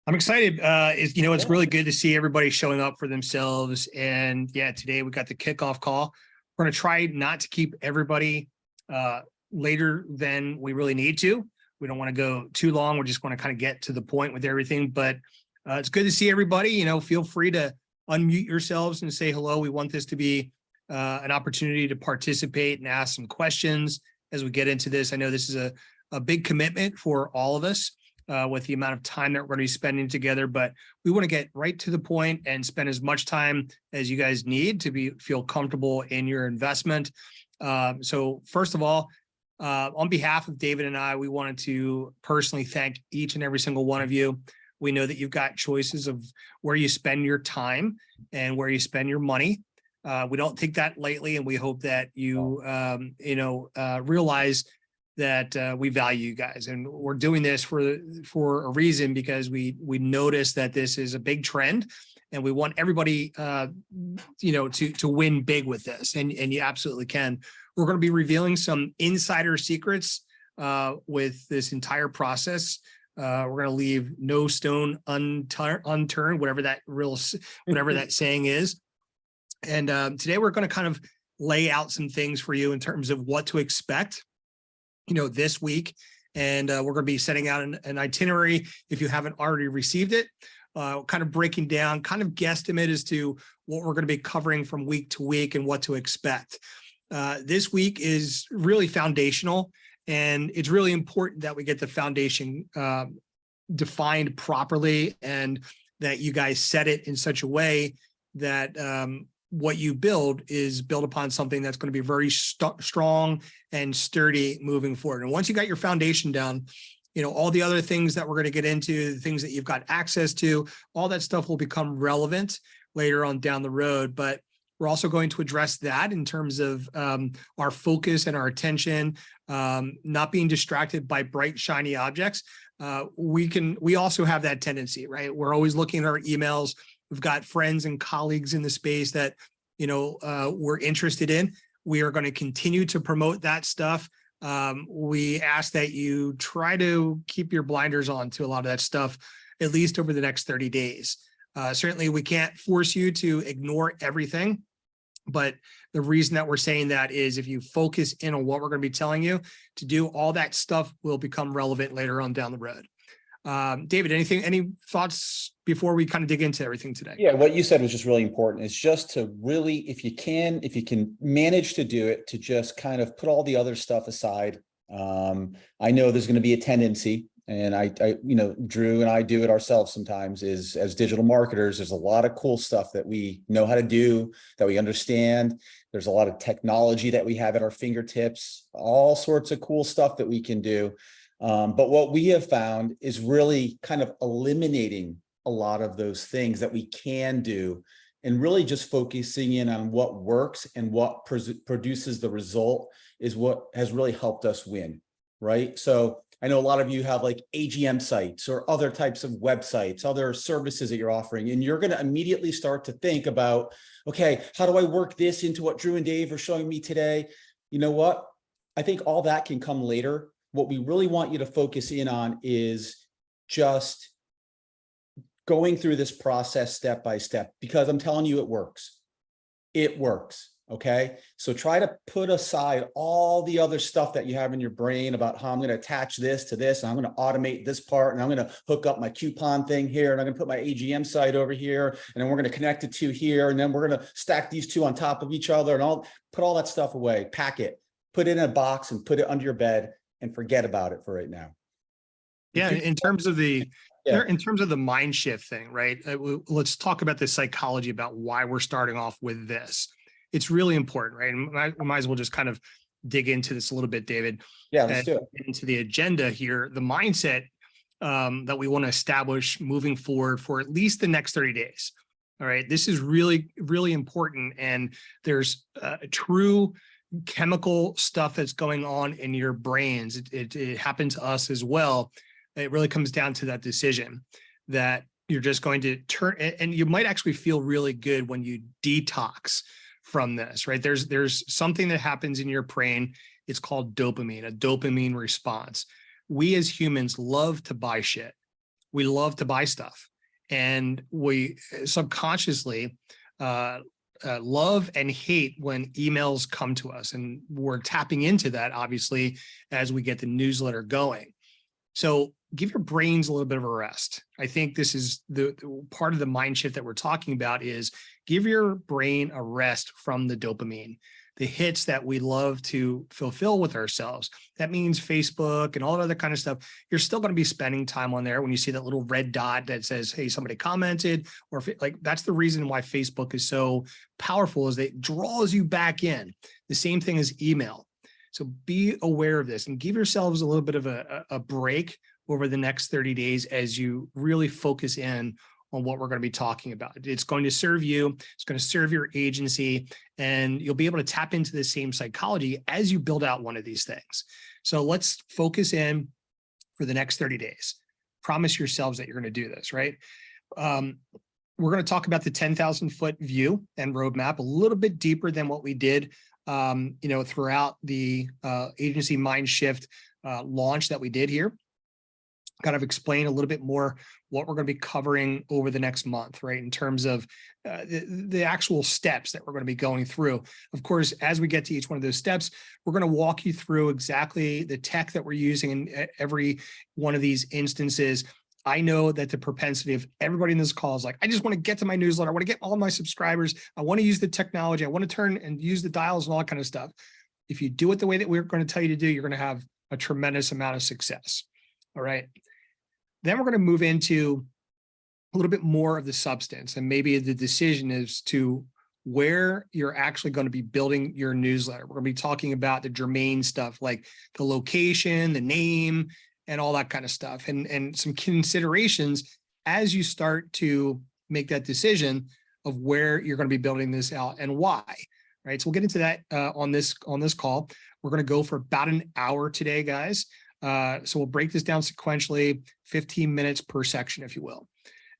I'm excited. It's Yeah. really good to see everybody showing up for themselves. And yeah, today we got the kickoff call. We're going to try not to keep everybody later than we really need to. We don't want to go too long. We're just going to kind of get to the point with everything. But it's good to see everybody. Feel free to unmute yourselves and say hello. We want this to be an opportunity to participate and ask some questions as we get into this. I know this is a big commitment for all of us. With the amount of time that we're going to be spending together, but we want to get right to the point and spend as much time as you guys need to feel comfortable in your investment. So first of all, on behalf of David and I, we wanted to personally thank each and every single one of you. We know that you've got choices of where you spend your time and where you spend your money. We don't take that lightly, and we hope that you realize that we value you guys, and we're doing this for a reason, because we notice that this is a big trend, and we want everybody to win big with this, and you absolutely can. We're going to be revealing some insider secrets with this entire process. We're going to leave no stone unturned, whatever that saying is. And today we're going to kind of lay out some things for you in terms of what to expect this week. And we're going to be setting out an itinerary, if you haven't already received it, kind of breaking down, kind of guesstimate as to what we're going to be covering from week to week and what to expect. This week is really foundational, and it's really important that we get the foundation defined properly, and that you guys set it in such a way that what you build is built upon something that's going to be very strong and sturdy moving forward. And once you got your foundation down, all the other things that we're going to get into, the things that you've got access to, all that stuff will become relevant later on down the road. But we're also going to address that in terms of our focus and our attention, not being distracted by bright, shiny objects. We also have that tendency, right? We're always looking at our emails. We've got friends and colleagues in the space that, we're interested in. We are going to continue to promote that stuff. We ask that you try to keep your blinders on to a lot of that stuff, at least over the next 30 days. Certainly, we can't force you to ignore everything. But the reason that we're saying that is if you focus in on what we're going to be telling you to do, all that stuff will become relevant later on down the road. David, any thoughts before we kind of dig into everything today? Yeah, what you said was just really important. It's just to really, if you can manage to do it, to just kind of put all the other stuff aside. I know there's going to be a tendency, and I Drew and I do it ourselves sometimes, is as digital marketers, there's a lot of cool stuff that we know how to do, that we understand. There's a lot of technology that we have at our fingertips, all sorts of cool stuff that we can do. But what we have found is really kind of eliminating a lot of those things that we can do, and really just focusing in on what works and what produces the result is what has really helped us win, right? So I know a lot of you have like AGM sites or other types of websites, other services that you're offering, and you're going to immediately start to think about, okay, how do I work this into what Drew and Dave are showing me today? You know what? I think all that can come later. What we really want you to focus in on is just going through this process step by step, because I'm telling you, it works. It works. Okay. So try to put aside all the other stuff that you have in your brain about how I'm going to attach this to this, and I'm going to automate this part, and I'm going to hook up my coupon thing here, and I'm going to put my AGM site over here, and then we're going to connect it to here, and then we're going to stack these two on top of each other, and I'll put all that stuff away, pack it, put it in a box, and put it under your bed, and forget about it for right now. Yeah, in terms of the mind shift thing, right? Let's talk about the psychology about why we're starting off with this. It's really important, right? And we might as well just kind of dig into this a little bit, David. Yeah, let's do it. Into the agenda here, the mindset that we want to establish moving forward for at least the next 30 days. All right, this is really, really important, and there's true chemical stuff that's going on in your brains. It happened to us as well. It really comes down to that decision that you're just going to turn, and you might actually feel really good when you detox from this, right? There's something that happens in your brain. It's called dopamine, a dopamine response. We as humans love to buy shit. we love to buy stuff, and we subconsciously love and hate when emails come to us, and we're tapping into that obviously as we get the newsletter going. So give your brains a little bit of a rest. I think this is the part of the mind shift that we're talking about, is give your brain a rest from the dopamine, the hits that we love to fulfill with ourselves. That means Facebook and all that other kind of stuff. You're still going to be spending time on there when you see that little red dot that says, hey, somebody commented, or if like, that's the reason why Facebook is so powerful, is that it draws you back in. The same thing as email. So be aware of this and give yourselves a little bit of a break over the next 30 days as you really focus in on what we're going to be talking about. It's going to serve you, it's going to serve your agency, and you'll be able to tap into the same psychology as you build out one of these things. So let's focus in for the next 30 days. Promise yourselves that you're going to do this, right? We're going to talk about the 10,000 foot view and roadmap a little bit deeper than what we did throughout the agency mind shift launch that we did here. Kind of explain a little bit more what we're going to be covering over the next month, right? In terms of the actual steps that we're going to be going through. Of course, as we get to each one of those steps, we're going to walk you through exactly the tech that we're using in every one of these instances. I know that the propensity of everybody in this call is like, I just want to get to my newsletter. I want to get all my subscribers. I want to use the technology. I want to turn and use the dials and all that kind of stuff. If you do it the way that we're going to tell you to do, you're going to have a tremendous amount of success. All right. Then we're going to move into a little bit more of the substance, and maybe the decision is to where you're actually going to be building your newsletter. We're going to be talking about the germane stuff, like the location, the name, and all that kind of stuff, and some considerations as you start to make that decision of where you're going to be building this out and why. Right. So we'll get into that on this call. We're going to go for about an hour today, guys. So we'll break this down sequentially, 15 minutes per section, if you will.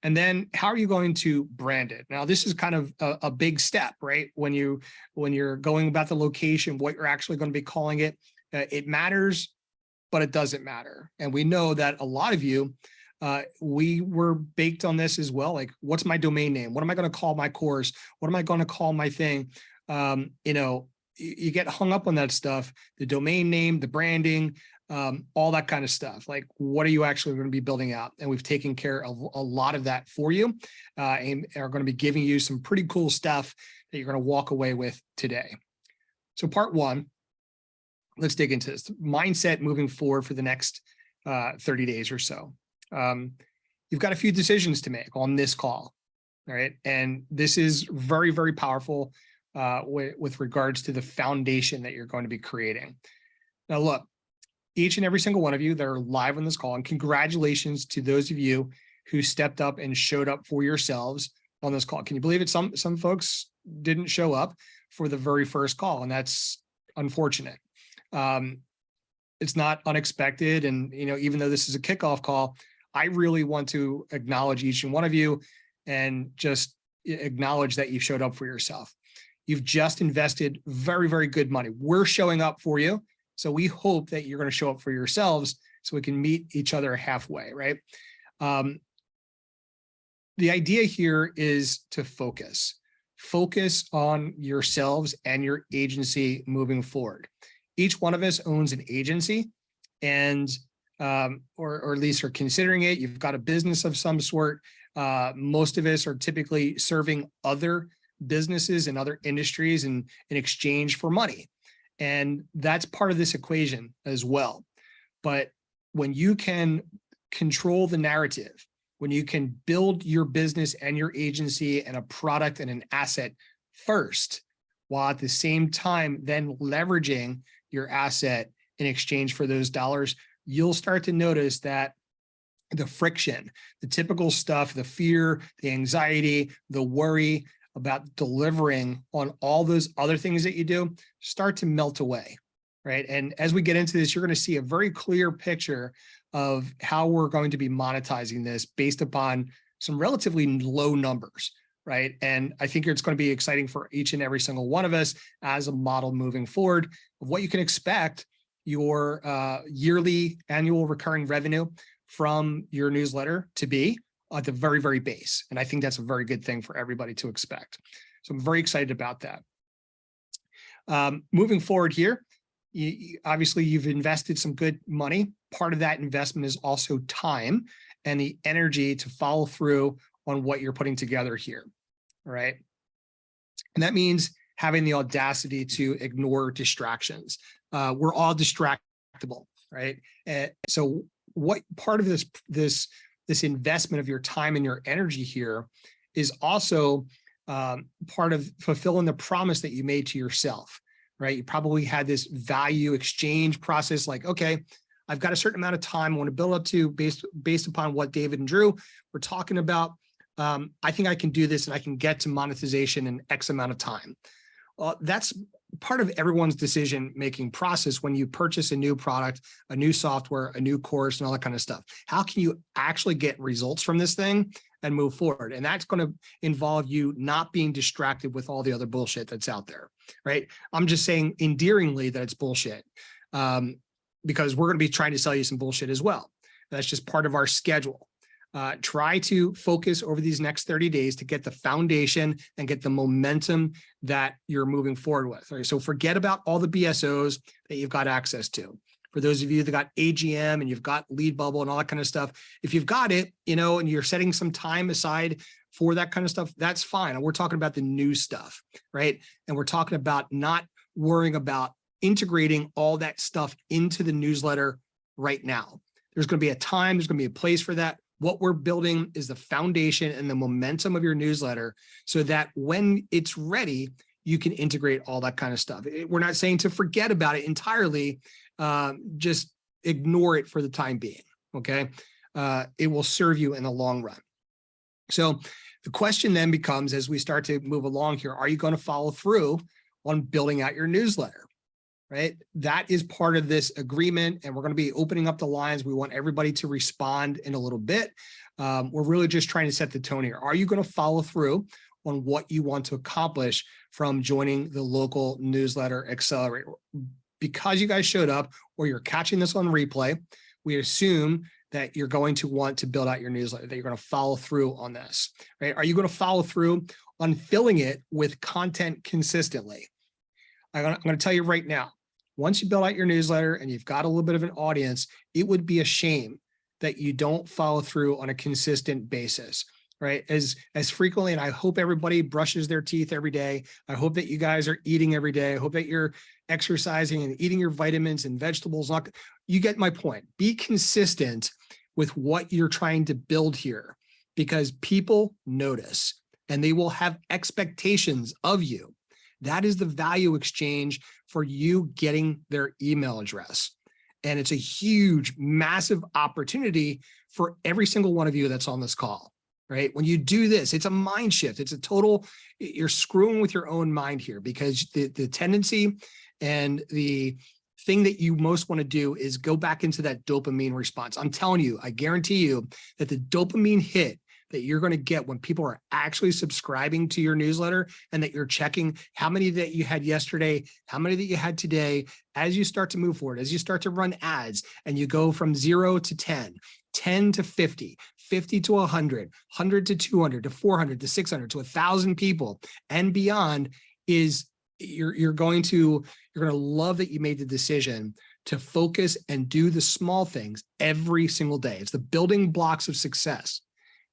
And then how are you going to brand it? Now, this is kind of a big step, right? When you're going about the location, what you're actually going to be calling it, it matters, but it doesn't matter. And we know that a lot of you, we were baked on this as well. Like, what's my domain name? What am I going to call my course? What am I going to call my thing? You get hung up on that stuff, the domain name, the branding, all that kind of stuff. Like, what are you actually going to be building out? And we've taken care of a lot of that for you, and are going to be giving you some pretty cool stuff that you're going to walk away with today. So part one, let's dig into this mindset moving forward for the next 30 days or so. You've got a few decisions to make on this call, all right? And this is very, very powerful with regards to the foundation that you're going to be creating. Now, look, each and every single one of you that are live on this call, and congratulations to those of you who stepped up and showed up for yourselves on this call. Can you believe it? Some folks didn't show up for the very first call, and that's unfortunate. It's not unexpected. And, even though this is a kickoff call, I really want to acknowledge each and one of you and just acknowledge that you showed up for yourself. You've just invested very, very good money. We're showing up for you. So we hope that you're going to show up for yourselves so we can meet each other halfway, right? The idea here is to focus on yourselves and your agency moving forward. Each one of us owns an agency, and or at least are considering it. You've got a business of some sort. Most of us are typically serving other businesses and other industries in exchange for money. And that's part of this equation as well. But when you can control the narrative, when you can build your business and your agency and a product and an asset first, while at the same time then leveraging your asset in exchange for those dollars, you'll start to notice that the friction, the typical stuff, the fear, the anxiety, the worry about delivering on all those other things that you do start to melt away, right? And as we get into this, you're going to see a very clear picture of how we're going to be monetizing this based upon some relatively low numbers, right? And I think it's going to be exciting for each and every single one of us as a model moving forward of what you can expect your yearly annual recurring revenue from your newsletter to be at the very, very base. And I think that's a very good thing for everybody to expect. So I'm very excited about that. Moving forward here, obviously you've invested some good money. Part of that investment is also time and the energy to follow through on what you're putting together here. All right. And that means having the audacity to ignore distractions. We're all distractible, right? So what part of this investment of your time and your energy here is also part of fulfilling the promise that you made to yourself, right? You probably had this value exchange process like, okay, I've got a certain amount of time I want to build up to based upon what David and Drew were talking about. I think I can do this and I can get to monetization in X amount of time. Well, that's part of everyone's decision-making process when you purchase a new product, a new software, a new course, and all that kind of stuff. How can you actually get results from this thing and move forward? And that's going to involve you not being distracted with all the other bullshit that's out there, right? I'm just saying endearingly that it's bullshit because we're going to be trying to sell you some bullshit as well. That's just part of our schedule. Try to focus over these next 30 days to get the foundation and get the momentum that you're moving forward with. Right? So forget about all the BSOs that you've got access to. For those of you that got AGM and you've got Lead Bubble and all that kind of stuff, if you've got it, and you're setting some time aside for that kind of stuff, that's fine. And we're talking about the new stuff, right? And we're talking about not worrying about integrating all that stuff into the newsletter right now. There's going to be a time, there's going to be a place for that. What we're building is the foundation and the momentum of your newsletter so that when it's ready, you can integrate all that kind of stuff. We're not saying to forget about it entirely, just ignore it for the time being, okay? It will serve you in the long run. So the question then becomes, as we start to move along here, are you going to follow through on building out your newsletter? Right? That is part of this agreement, and we're going to be opening up the lines. We want everybody to respond in a little bit. We're really just trying to set the tone here. Are you going to follow through on what you want to accomplish from joining the local newsletter accelerator? Because you guys showed up or you're catching this on replay, we assume that you're going to want to build out your newsletter, that you're going to follow through on this, right? Are you going to follow through on filling it with content consistently? I'm going to tell you right now, once you build out your newsletter and you've got a little bit of an audience, it would be a shame that you don't follow through on a consistent basis, right? As frequently, and I hope everybody brushes their teeth every day. I hope that you guys are eating every day. I hope that you're exercising and eating your vitamins and vegetables. You get my point. Be consistent with what you're trying to build here because people notice and they will have expectations of you. That is the value exchange for you getting their email address. And it's a huge, massive opportunity for every single one of you that's on this call, right? When you do this, it's a mind shift. It's a total, you're screwing with your own mind here because the tendency and the thing that you most want to do is go back into that dopamine response. I'm telling you, I guarantee you that the dopamine hit that you're going to get when people are actually subscribing to your newsletter and that you're checking how many that you had yesterday, how many that you had today, as you start to move forward, as you start to run ads and you go from 0 to 10, 10 to 50, 50 to 100, 100 to 200 to 400 to 600 to 1,000 people and beyond is you're going to love that you made the decision to focus and do the small things every single day. It's the building blocks of success.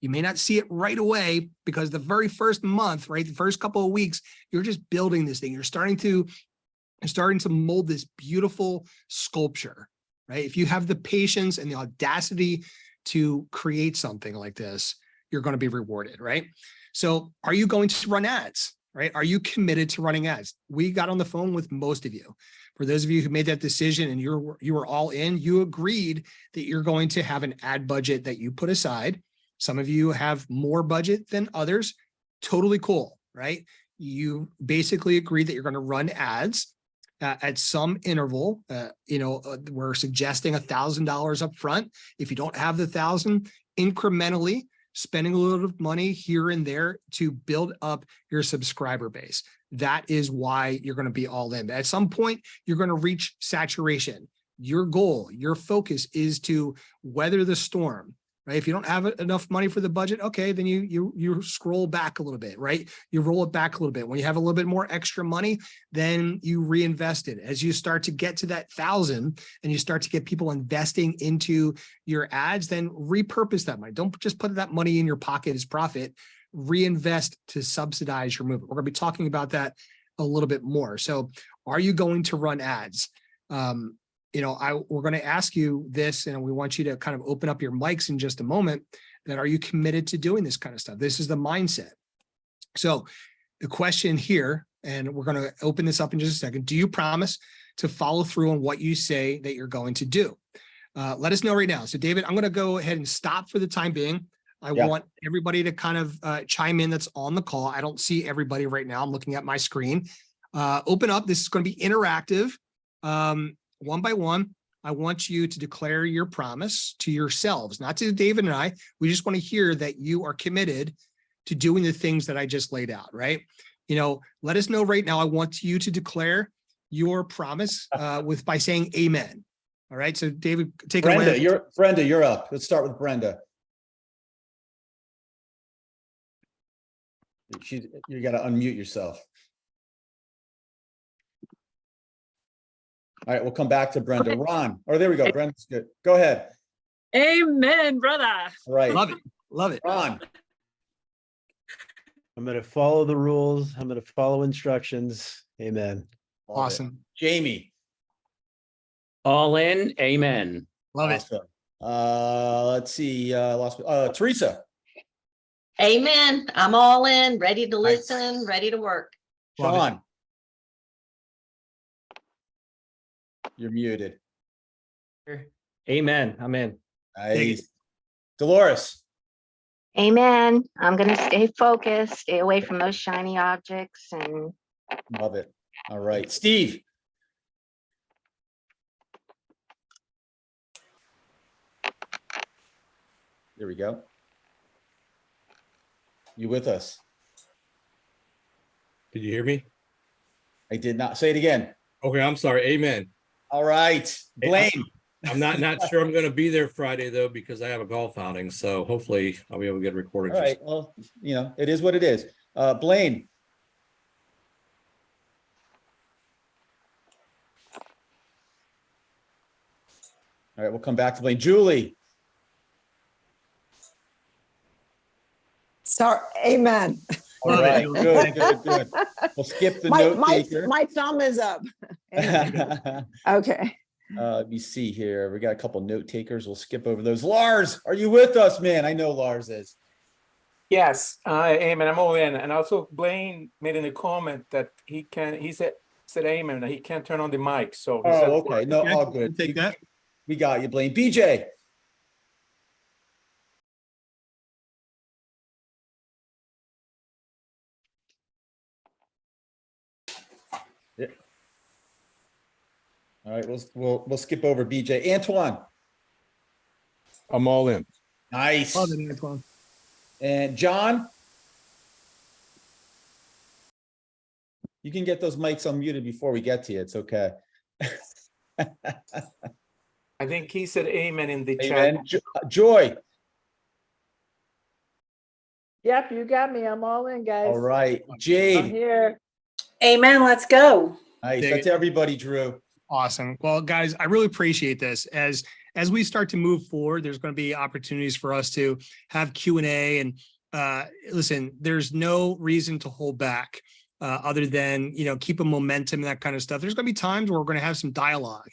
You may not see it right away because the very first month, right, the first couple of weeks, you're just building this thing. You're starting to mold this beautiful sculpture, right? If you have the patience and the audacity to create something like this, you're going to be rewarded, right? So are you going to run ads, right? Are you committed to running ads? We got on the phone with most of you. For those of you who made that decision and you were all in, you agreed that you're going to have an ad budget that you put aside. Some of you have more budget than others. Totally cool, right? You basically agree that you're going to run ads at some interval. We're suggesting $1,000 up front. If you don't have the 1,000, incrementally spending a little bit of money here and there to build up your subscriber base. That is why you're going to be all in. At some point, you're going to reach saturation. your goal, your focus is to weather the storm, right? If you don't have enough money for the budget, okay, then you scroll back a little bit, right? You roll it back a little bit. When you have a little bit more extra money, then you reinvest it. As you start to get to that 1,000 and you start to get people investing into your ads, then repurpose that money. Don't just put that money in your pocket as profit. Reinvest to subsidize your movement. We're going to be talking about that a little bit more. So are you going to run ads? We're going to ask you this, and we want you to kind of open up your mics in just a moment, that are you committed to doing this kind of stuff? This is the mindset. So the question here, and we're going to open this up in just a second. Do you promise to follow through on what you say that you're going to do? Let us know right now. So David, I'm going to go ahead and stop for the time being. I want everybody to kind of chime in that's on the call. I don't see everybody right now. I'm looking at my screen. Open up. This is going to be interactive. One by one, I want you to declare your promise to yourselves, not to David and I. We just want to hear that you are committed to doing the things that I just laid out, right? Let us know right now. I want you to declare your promise by saying amen. All right. So David, take it away. Brenda, you're up. Let's start with Brenda. You got to unmute yourself. All right, we'll come back to Brenda. Okay. Ron, there we go. Brenda's good. Go ahead. Amen, brother. All right. Love it. Love it. Ron. I'm going to follow the rules. I'm going to follow instructions. Amen. Love Awesome. it. Jamie. All in, amen. Love it. Awesome. Let's see. Teresa. Amen. I'm all in, ready to Nice. listen, ready to work. Love it. Sean. You're muted. Amen. I'm in. Nice. Dolores. Amen. I'm going to stay focused, stay away from those shiny objects, and Love it. All right. Steve. There we go. You with us? Did you hear me? I did not. Say it again. Okay, I'm sorry. Amen. All right. Blaine. I'm not sure I'm going to be there Friday though, because I have a golf outing. So hopefully I'll be able to get recorded. All right. Well, it is what it is. Blaine. All right. We'll come back to Blaine. Julie. Sorry, amen. All Love it, right. Julie. Good. We'll skip the note taker. My thumb is up. Amen. Okay. Let me see here. We got a couple note takers. We'll skip over those. Lars, are you with us, man? I know Lars is. Yes, amen. I'm all in. And also Blaine made in a comment that he said amen, that he can't turn on the mic. So he said, Okay. No, Okay, all good. Take that. We got you, Blaine. BJ. Yeah. All right, we'll skip over BJ. Antoine. I'm all in. Nice. Love it, Antoine. And John. You can get those mics unmuted before we get to you. It's okay. I think he said amen in the Amen. chat. Joy. Yep, you got me. I'm all in, guys. All right. I'm Jade. here. Amen. Let's go. Nice. Dig That's it. everybody, Drew. Awesome. Well, guys, I really appreciate this. As we start to move forward, there's going to be opportunities for us to have Q&A. And listen, there's no reason to hold back other than, keep a momentum and that kind of stuff. There's going to be times where we're going to have some dialogue.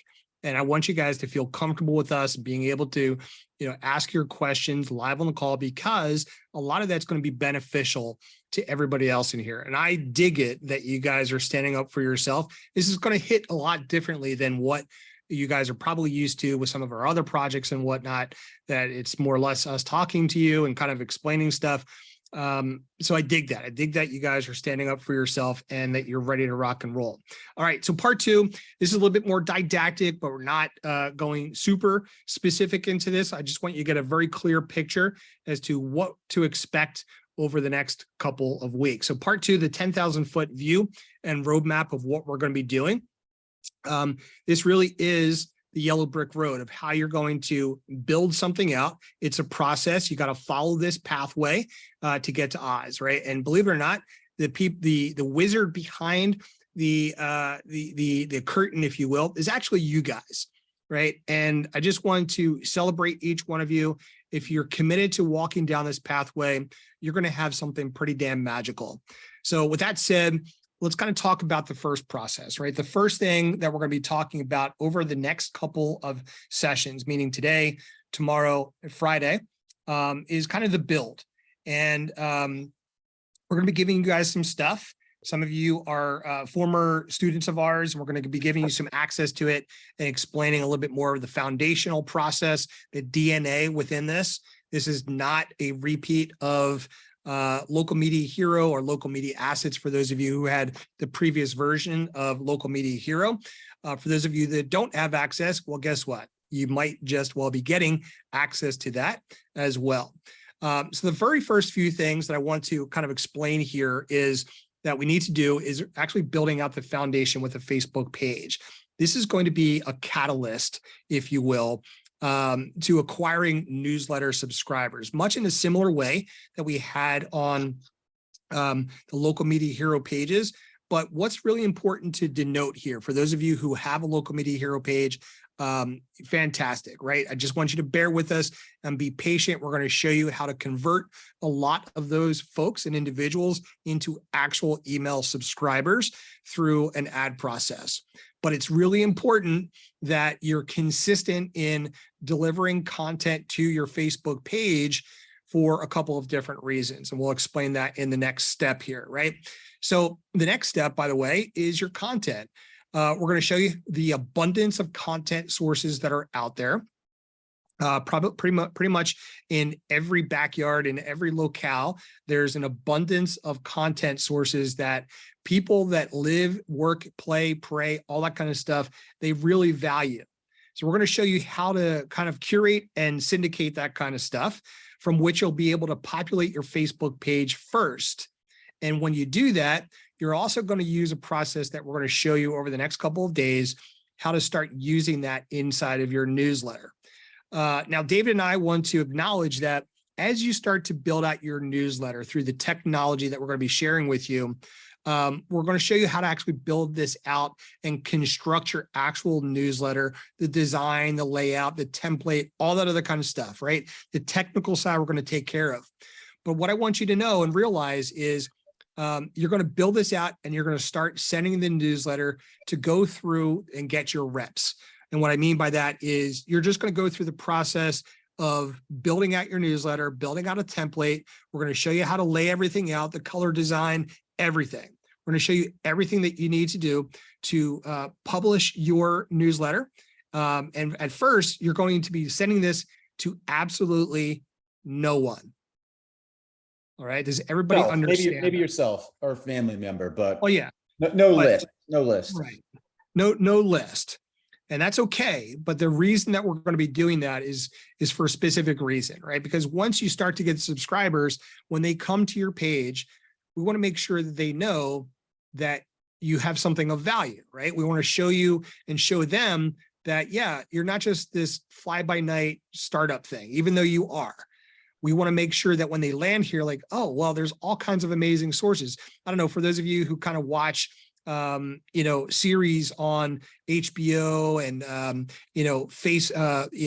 And I want you guys to feel comfortable with us being able to, ask your questions live on the call, because a lot of that's going to be beneficial to everybody else in here. And I dig it that you guys are standing up for yourself. This is going to hit a lot differently than what you guys are probably used to with some of our other projects and whatnot, that it's more or less us talking to you and kind of explaining stuff. So I dig that. I dig that you guys are standing up for yourself and that you're ready to rock and roll. All right. So part 2, this is a little bit more didactic, but we're not going super specific into this. I just want you to get a very clear picture as to what to expect over the next couple of weeks. So part 2, the 10,000 foot view and roadmap of what we're going to be doing. This really is the yellow brick road of how you're going to build something out. It's a process. You got to follow this pathway to get to Oz, right? And believe it or not, the wizard behind the curtain, if you will, is actually you guys, right? And I just want to celebrate each one of you. If you're committed to walking down this pathway, you're going to have something pretty damn magical. So with that said, let's kind of talk about the first process, right? The first thing that we're going to be talking about over the next couple of sessions, meaning today, tomorrow, and Friday, is kind of the build. And we're going to be giving you guys some stuff. Some of you are former students of ours, and we're going to be giving you some access to it and explaining a little bit more of the foundational process, the DNA within this. This is not a repeat of Local Media Hero or Local Media Assets for those of you who had the previous version of Local Media Hero. For those of you that don't have access, well, guess what? You might just well be getting access to that as well. So the very first few things that I want to kind of explain here is that we need to do is actually building out the foundation with a Facebook page. This is going to be a catalyst, if you will, to acquiring newsletter subscribers, much in a similar way that we had on the Local Media Hero pages. But what's really important to denote here, for those of you who have a Local Media Hero page, fantastic, right? I just want you to bear with us and be patient. We're going to show you how to convert a lot of those folks and individuals into actual email subscribers through an ad process. But it's really important that you're consistent in delivering content to your Facebook page for a couple of different reasons. And we'll explain that in the next step here, right? So the next step, by the way, is your content. We're going to show you the abundance of content sources that are out there. Probably pretty much in every backyard, in every locale, there's an abundance of content sources that people that live, work, play, pray, all that kind of stuff, they really value. So we're going to show you how to kind of curate and syndicate that kind of stuff, from which you'll be able to populate your Facebook page first. And when you do that, you're also going to use a process that we're going to show you over the next couple of days, how to start using that inside of your newsletter. Now, David and I want to acknowledge that as you start to build out your newsletter through the technology that we're going to be sharing with you, we're going to show you how to actually build this out and construct your actual newsletter, the design, the layout, the template, all that other kind of stuff, right? The technical side we're going to take care of. But what I want you to know and realize is you're going to build this out and you're going to start sending the newsletter to go through and get your reps. And what I mean by that is you're just going to go through the process of building out your newsletter, building out a template. We're going to show you how to lay everything out, the color design, everything. We're going to show you everything that you need to do to publish your newsletter. And at first, you're going to be sending this to absolutely no one. All right. Does everybody understand? Maybe yourself or a family member, but oh yeah, no list. Right. No list. And that's okay. But the reason that we're going to be doing that is for a specific reason, right? Because once you start to get subscribers, when they come to your page, we want to make sure that they know that you have something of value, right? We want to show you and show them that, yeah, you're not just this fly-by-night startup thing, even though you are. We want to make sure that when they land here, like, oh, well, there's all kinds of amazing sources. I don't know, for those of you who kind of watch series on HBO and,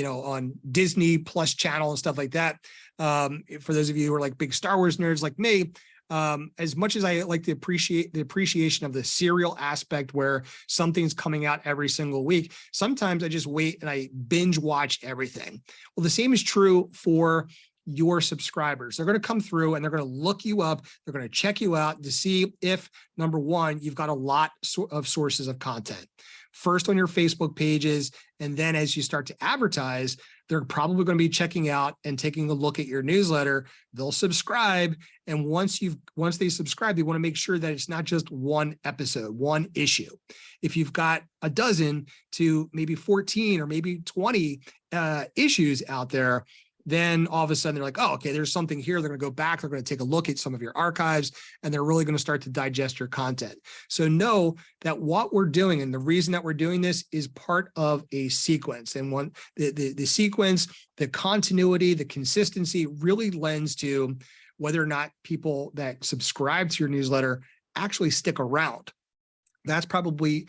on Disney Plus channel and stuff like that. For those of you who are like big Star Wars nerds like me, as much as I like to appreciate the appreciation of the serial aspect where something's coming out every single week, sometimes I just wait and I binge watch everything. Well, the same is true for your subscribers. They're going to come through and they're going to look you up. They're going to check you out to see if, number one, you've got a lot of sources of content. First on your Facebook pages, and then as you start to advertise, they're probably going to be checking out and taking a look at your newsletter. They'll subscribe. And once they subscribe, they want to make sure that it's not just one episode, one issue. If you've got a dozen to maybe 14 or maybe 20 issues out there, then all of a sudden they're like, oh, okay, there's something here. They're going to go back. They're going to take a look at some of your archives, and they're really going to start to digest your content. So know that what we're doing, and the reason that we're doing this, is part of a sequence. And the sequence, the continuity, the consistency really lends to whether or not people that subscribe to your newsletter actually stick around. That's probably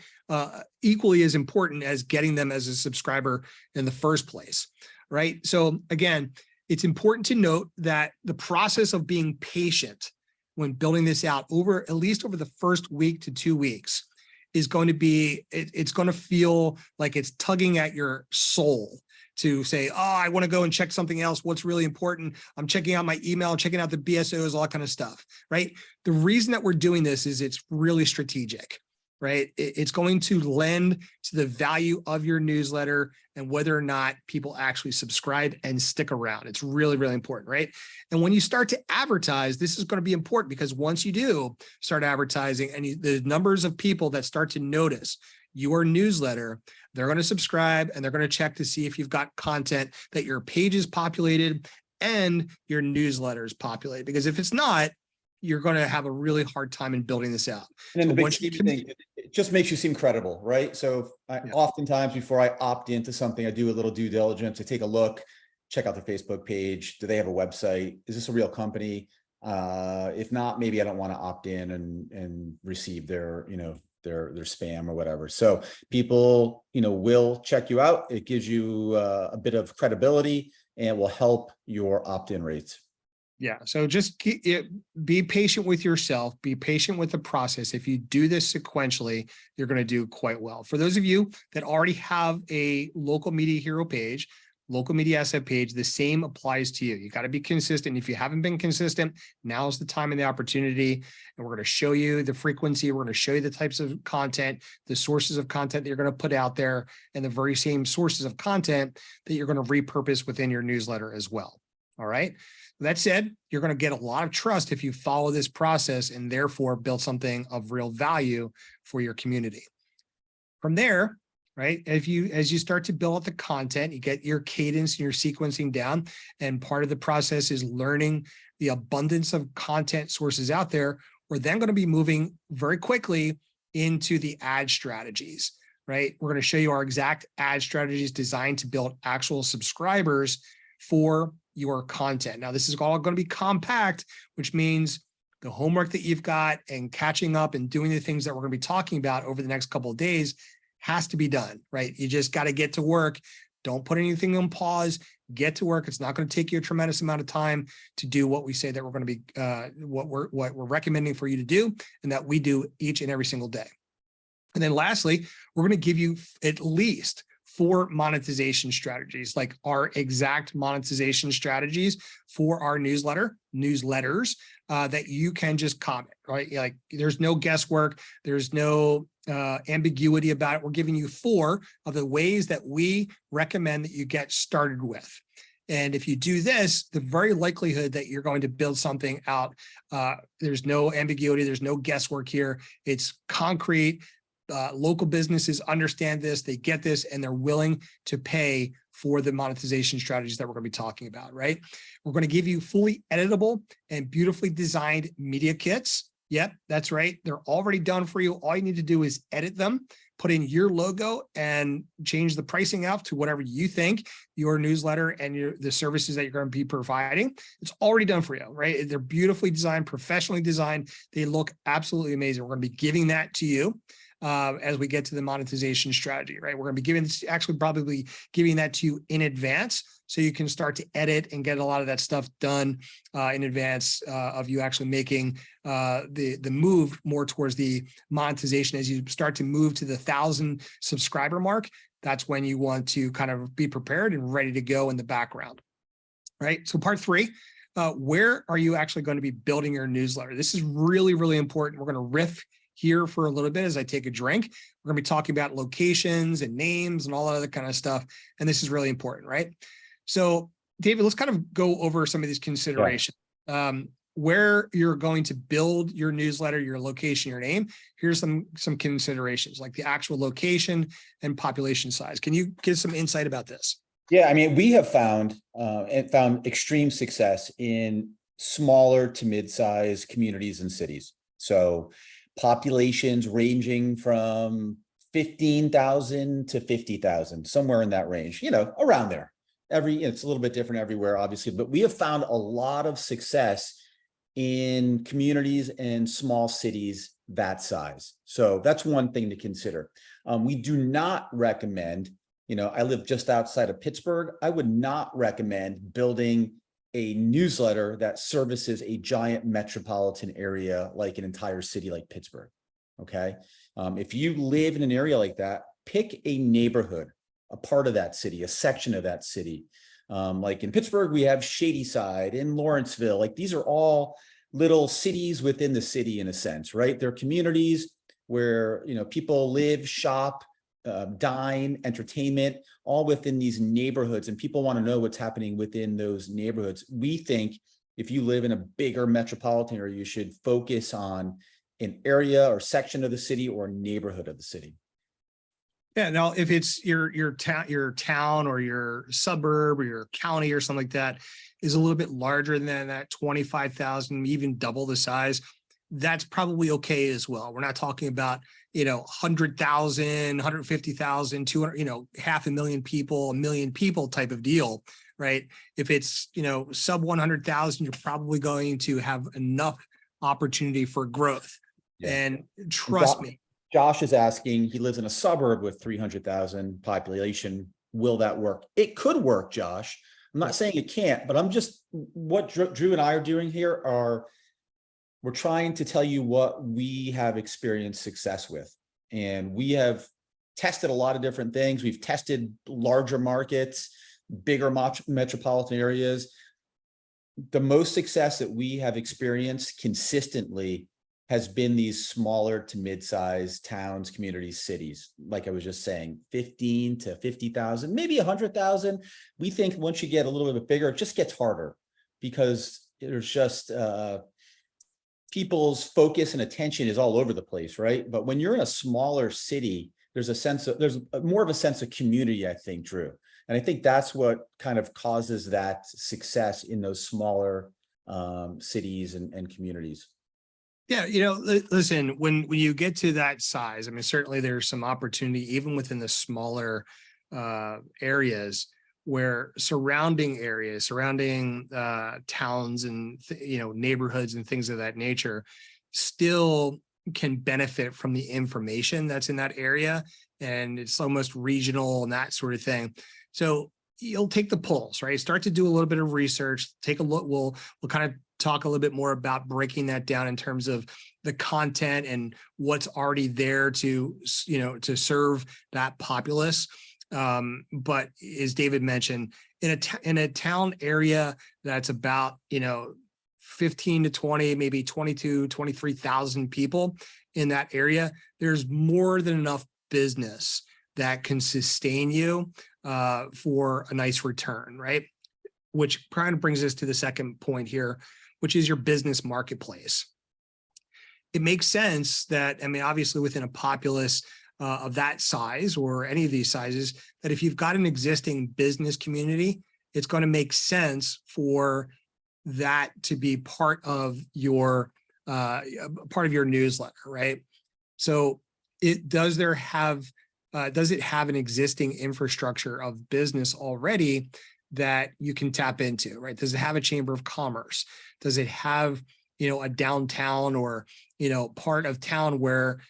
equally as important as getting them as a subscriber in the first place, right? So again, it's important to note that the process of being patient when building this out at least over the first week to 2 weeks is going to be, it's going to feel like it's tugging at your soul to say, oh, I want to go and check something else. What's really important? I'm checking out my email, checking out the BSOs, all that kind of stuff, right? The reason that we're doing this is it's really strategic, right? It's going to lend to the value of your newsletter and whether or not people actually subscribe and stick around. It's really, really important, right? And when you start to advertise, this is going to be important, because once you do start advertising and the numbers of people that start to notice your newsletter, they're going to subscribe and they're going to check to see if you've got content, that your page is populated and your newsletter is populated. Because if it's not, you're going to have a really hard time in building this out. And then So the big once key you- thing, it just makes you seem credible, right? So oftentimes before I opt into something, I do a little due diligence. I take a look, check out their Facebook page. Do they have a website? Is this a real company? If not, maybe I don't want to opt in and receive their, their spam or whatever. So people, will check you out. It gives you a bit of credibility and will help your opt-in rates. Yeah. So just be patient with yourself, be patient with the process. If you do this sequentially, you're going to do quite well. For those of you that already have a local media hero page, local media asset page, the same applies to you. You got to be consistent. If you haven't been consistent, now's the time and the opportunity. And we're going to show you the frequency. We're going to show you the types of content, the sources of content that you're going to put out there, and the very same sources of content that you're going to repurpose within your newsletter as well. All right. That said, you're going to get a lot of trust if you follow this process and therefore build something of real value for your community. From there, right, as you start to build out the content, you get your cadence and your sequencing down, and part of the process is learning the abundance of content sources out there. We're then going to be moving very quickly into the ad strategies, right? We're going to show you our exact ad strategies designed to build actual subscribers for your content. Now, this is all going to be compact, which means the homework that you've got and catching up and doing the things that we're going to be talking about over the next couple of days has to be done, right? You just got to get to work. Don't put anything on pause. Get to work. It's not going to take you a tremendous amount of time to do what we say that we're going to be, what we're recommending for you to do, and that we do each and every single day. And then lastly, we're going to give you at least 4 monetization strategies, like our exact monetization strategies for our newsletters that you can just comment, right? Like there's no guesswork, there's no ambiguity about it. We're giving you 4 of the ways that we recommend that you get started with. And if you do this, the very likelihood that you're going to build something out, there's no ambiguity, there's no guesswork here. It's concrete. Local businesses understand this, they get this, and they're willing to pay for the monetization strategies that we're going to be talking about, right? We're going to give you fully editable and beautifully designed media kits. Yep, that's right. They're already done for you. All you need to do is edit them, put in your logo, and change the pricing out to whatever you think your newsletter and the services that you're going to be providing. It's already done for you, right? They're beautifully designed, professionally designed. They look absolutely amazing. We're going to be giving that to you as we get to the monetization strategy, right? We're going to be probably giving that to you in advance, so you can start to edit and get a lot of that stuff done in advance of you actually making the move more towards the monetization. As you start to move to the 1,000 subscriber mark, that's when you want to kind of be prepared and ready to go in the background, right? So part 3, where are you actually going to be building your newsletter? This is really, really important. We're going to riff here for a little bit as I take a drink. We're going to be talking about locations and names and all that other kind of stuff. And this is really important, right? So David, let's kind of go over some of these considerations. Yeah. Where you're going to build your newsletter, your location, your name. Here's some considerations, like the actual location and population size. Can you give some insight about this? Yeah, I mean, we have found extreme success in smaller to mid-sized communities and cities. So populations ranging from 15,000 to 50,000, somewhere in that range, around there. It's a little bit different everywhere, obviously, but we have found a lot of success in communities and small cities that size. So that's one thing to consider. We do not recommend, I live just outside of Pittsburgh. I would not recommend building a newsletter that services a giant metropolitan area like an entire city like Pittsburgh. Okay. If you live in an area like that, pick a neighborhood, a part of that city, a section of that city. Like in Pittsburgh, we have Shadyside, in Lawrenceville. Like these are all little cities within the city in a sense, right? They're communities where, people live, shop, dine, entertainment, all within these neighborhoods, and people want to know what's happening within those neighborhoods. We think if you live in a bigger metropolitan area, you should focus on an area or section of the city or neighborhood of the city. Yeah, now if it's your town or your suburb or your county or something like that is a little bit larger than that 25,000, even double the size, that's probably okay as well. We're not talking about, 100,000, 150,000, 200, 500,000 people, 1 million people type of deal, right? If it's, sub 100,000, you're probably going to have enough opportunity for growth. Yeah. And trust me. Josh is asking, he lives in a suburb with 300,000 population. Will that work? It could work, Josh. I'm not saying it can't, but what Drew and I are doing here we're trying to tell you what we have experienced success with. And we have tested a lot of different things. We've tested larger markets, bigger metropolitan areas. The most success that we have experienced consistently has been these smaller to mid-sized towns, communities, cities. Like I was just saying, 15 to 50,000, maybe 100,000. We think once you get a little bit bigger, it just gets harder because there's just people's focus and attention is all over the place, right? But when you're in a smaller city, there's more of a sense of community, I think, Drew. And I think that's what kind of causes that success in those smaller cities and communities. Yeah, listen, when you get to that size, I mean, certainly there's some opportunity even within the smaller areas where surrounding towns and, neighborhoods and things of that nature still can benefit from the information that's in that area. And it's almost regional and that sort of thing. So you'll take the pulse, right? Start to do a little bit of research, take a look. We'll kind of talk a little bit more about breaking that down in terms of the content and what's already there to serve that populace. But as David mentioned, in a town area that's about, 15 to 20, maybe 22, 23,000 people in that area, there's more than enough business that can sustain you for a nice return, right? Which kind of brings us to the second point here, which is your business marketplace. It makes sense that, obviously within a populace of that size or any of these sizes, that if you've got an existing business community, it's going to make sense for that to be part of your newsletter, right? So does it have an existing infrastructure of business already that you can tap into, right? Does it have a chamber of commerce? Does it have, a downtown or, part of town where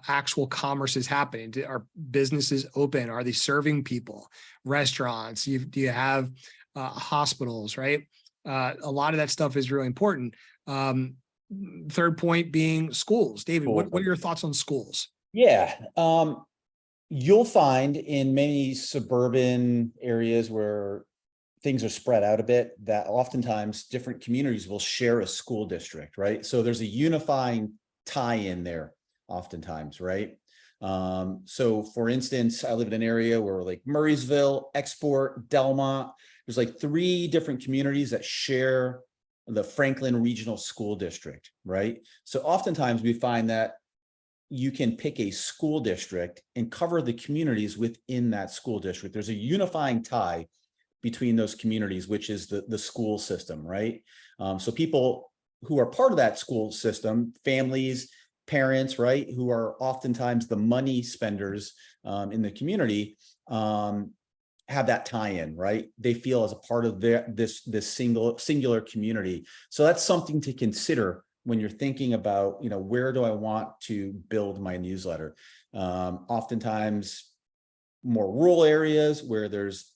actual commerce is happening? Are businesses open? Are they serving people? Restaurants? Do you have hospitals, right? A lot of that stuff is really important. Third point being schools. David, what are your thoughts on schools? Yeah. You'll find in many suburban areas where things are spread out a bit that oftentimes different communities will share a school district, right? So there's a unifying tie in there oftentimes, right? So for instance, I live in an area where like Murraysville, Export, Delmont, there's like 3 different communities that share the Franklin Regional School District, right? So oftentimes we find that you can pick a school district and cover the communities within that school district. There's a unifying tie between those communities, which is the school system, right? So people who are part of that school system, families, parents, right, who are oftentimes the money spenders in the community, have that tie-in, right? They feel as a part of this singular community. So that's something to consider when you're thinking about, where do I want to build my newsletter? Oftentimes more rural areas where there's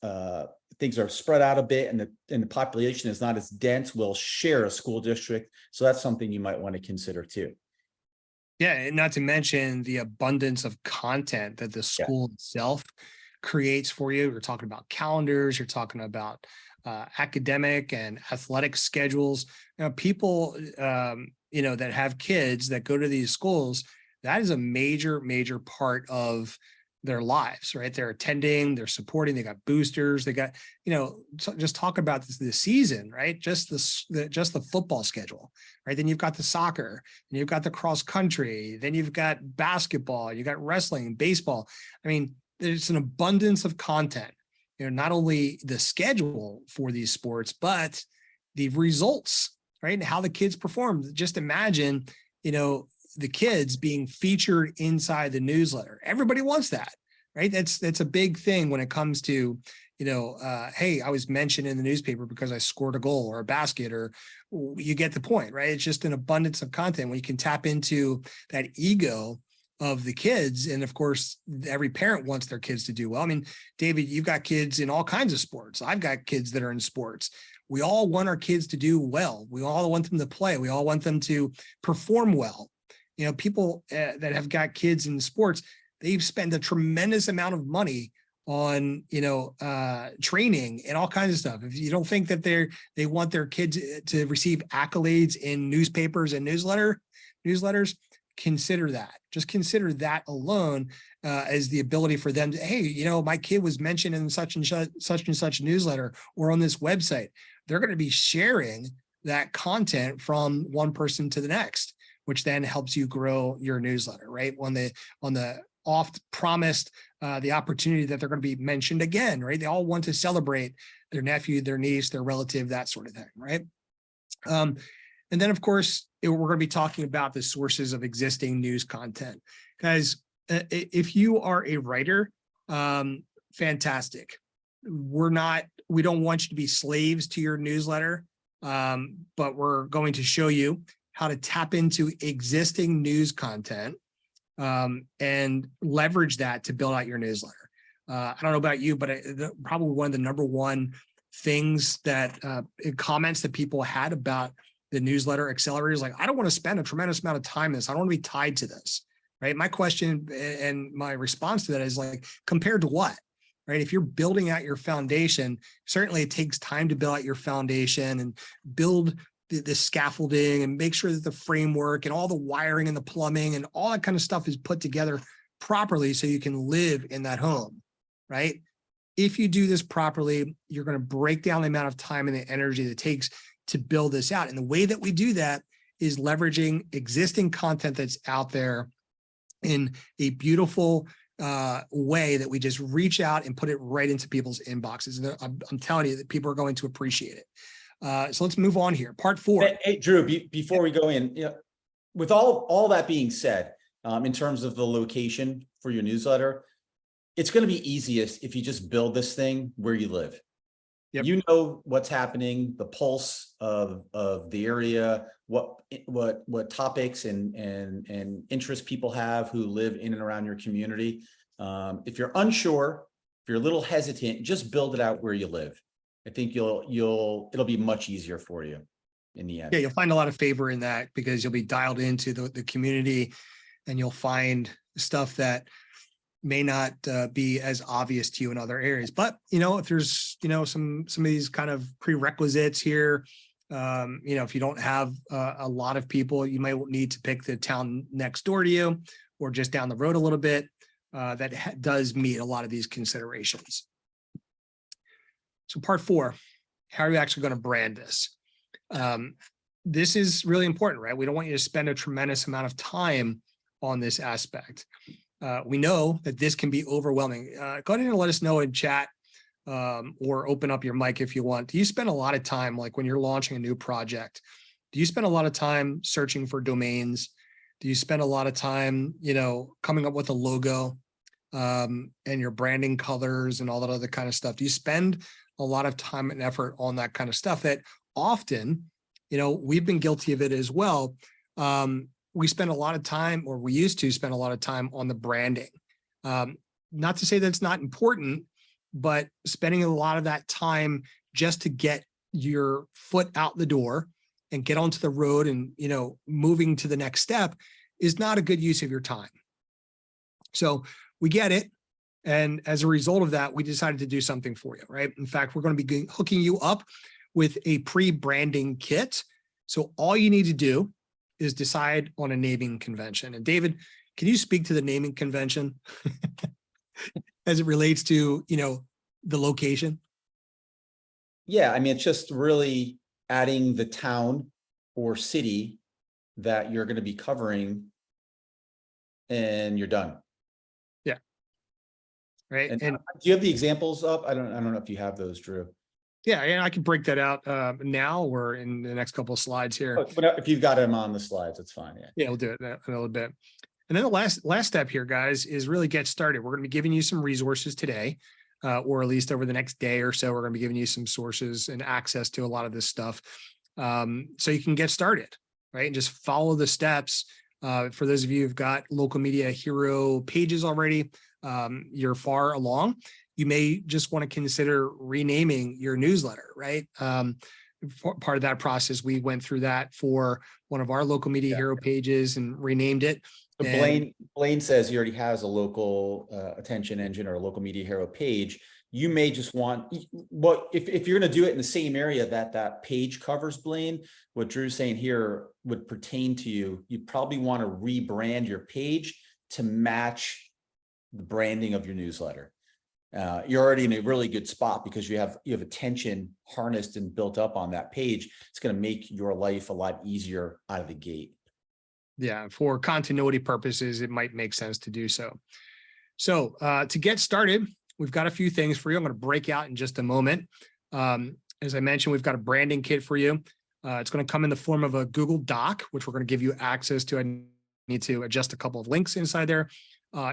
things are spread out a bit and the population is not as dense will share a school district. So that's something you might want to consider too. Yeah, and not to mention the abundance of content that the school itself creates for you. You're talking about calendars, you're talking about academic and athletic schedules. People, that have kids that go to these schools, that is a major part of their lives, right? They're attending, they're supporting, they got boosters, they got, just talk about the season, right? Just the football schedule, right? Then you've got the soccer, and you've got the cross country, then you've got basketball, you got wrestling, baseball. I mean, there's an abundance of content, not only the schedule for these sports, but the results, right? And how the kids perform. Just imagine, the kids being featured inside the newsletter. Everybody wants that, right? That's a big thing when it comes to, hey, I was mentioned in the newspaper because I scored a goal or a basket, or you get the point, right? It's just an abundance of content when you can tap into that ego of the kids. And of course, every parent wants their kids to do well. I mean, David, you've got kids in all kinds of sports. I've got kids that are in sports. We all want our kids to do well. We all want them to play. We all want them to perform well. People that have got kids in sports, they've spent a tremendous amount of money on, training and all kinds of stuff. If you don't think that they want their kids to receive accolades in newspapers and newsletters, consider that. Just consider that alone as the ability for them to, hey, my kid was mentioned in such and such newsletter or on this website. They're going to be sharing that content from one person to the next, which then helps you grow your newsletter, right? On the oft promised the opportunity that they're going to be mentioned again, right? They all want to celebrate their nephew, their niece, their relative, that sort of thing, right? And then, of course, we're going to be talking about the sources of existing news content. Guys, if you are a writer, fantastic. We don't want you to be slaves to your newsletter, but we're going to show you how to tap into existing news content and leverage that to build out your newsletter. I don't know about you, but probably one of the number one things that comments that people had about the newsletter accelerator is like, I don't want to spend a tremendous amount of time in this. I don't want to be tied to this, right? My question and my response to that is like, compared to what? Right? If you're building out your foundation, certainly it takes time to build out your foundation and build the scaffolding and make sure that the framework and all the wiring and the plumbing and all that kind of stuff is put together properly so you can live in that home, right? If you do this properly, you're going to break down the amount of time and the energy that it takes to build this out. And the way that we do that is leveraging existing content that's out there in a beautiful way that we just reach out and put it right into people's inboxes. And I'm telling you that people are going to appreciate it. So let's move on here. Part 4. Hey, Drew, before we go in, with all that being said, in terms of the location for your newsletter, it's going to be easiest if you just build this thing where you live. Yep. You know what's happening, the pulse of the area, what topics and interests people have who live in and around your community. If you're unsure, if you're a little hesitant, just build it out where you live. I think it'll be much easier for you in the end. Yeah, you'll find a lot of favor in that because you'll be dialed into the community, and you'll find stuff that may not be as obvious to you in other areas. But, if there's, some of these kind of prerequisites here, if you don't have a lot of people, you might need to pick the town next door to you or just down the road a little bit. That does meet a lot of these considerations. So part 4, how are you actually going to brand this? This is really important, right? We don't want you to spend a tremendous amount of time on this aspect. We know that this can be overwhelming. Go ahead and let us know in chat or open up your mic if you want. Do you spend a lot of time, like when you're launching a new project, do you spend a lot of time searching for domains? Do you spend a lot of time, coming up with a logo, and your branding colors and all that other kind of stuff? Do you spend a lot of time and effort on that kind of stuff that often, we've been guilty of it as well. We spend a lot of time, or we used to spend a lot of time on the branding. Not to say that it's not important, but spending a lot of that time just to get your foot out the door and get onto the road and, moving to the next step is not a good use of your time. So we get it. And as a result of that, we decided to do something for you, right? In fact, we're going to be hooking you up with a pre-branding kit. So all you need to do is decide on a naming convention. And David, can you speak to the naming convention as it relates to, the location? Yeah, I mean, it's just really adding the town or city that you're going to be covering, and you're done. Yeah. Right. And And do you have the examples up? I don't know if you have those, Drew. yeah, and I can break that out now or in the next couple of slides here. But if you've got them on the slides, it's fine. Yeah. Yeah, we'll do it in a little bit. And then the last step here, guys, is really get started. We're going to be giving you some resources today, or at least over the next day or so. We're going to be giving you some sources and access to a lot of this stuff, so you can get started, right? And just follow the steps. For those of you who've got Local Media Hero pages already, you're far along. You may just want to consider renaming your newsletter, right? Part of that process, we went through that for one of our Local Media Hero pages and renamed it. So Blaine says he already has a local attention engine or a Local Media Hero page. You may just want, if you're going to do it in the same area that page covers, Blaine, what Drew's saying here would pertain to you. You probably want to rebrand your page to match the branding of your newsletter. You're already in a really good spot because you have attention harnessed and built up on that page. It's going to make your life a lot easier out of the gate. Yeah, for continuity purposes, it might make sense to do so. So to get started, we've got a few things for you. I'm going to break out in just a moment. As I mentioned, we've got a branding kit for you. It's going to come in the form of a Google Doc, which we're going to give you access to. I need to adjust a couple of links inside there.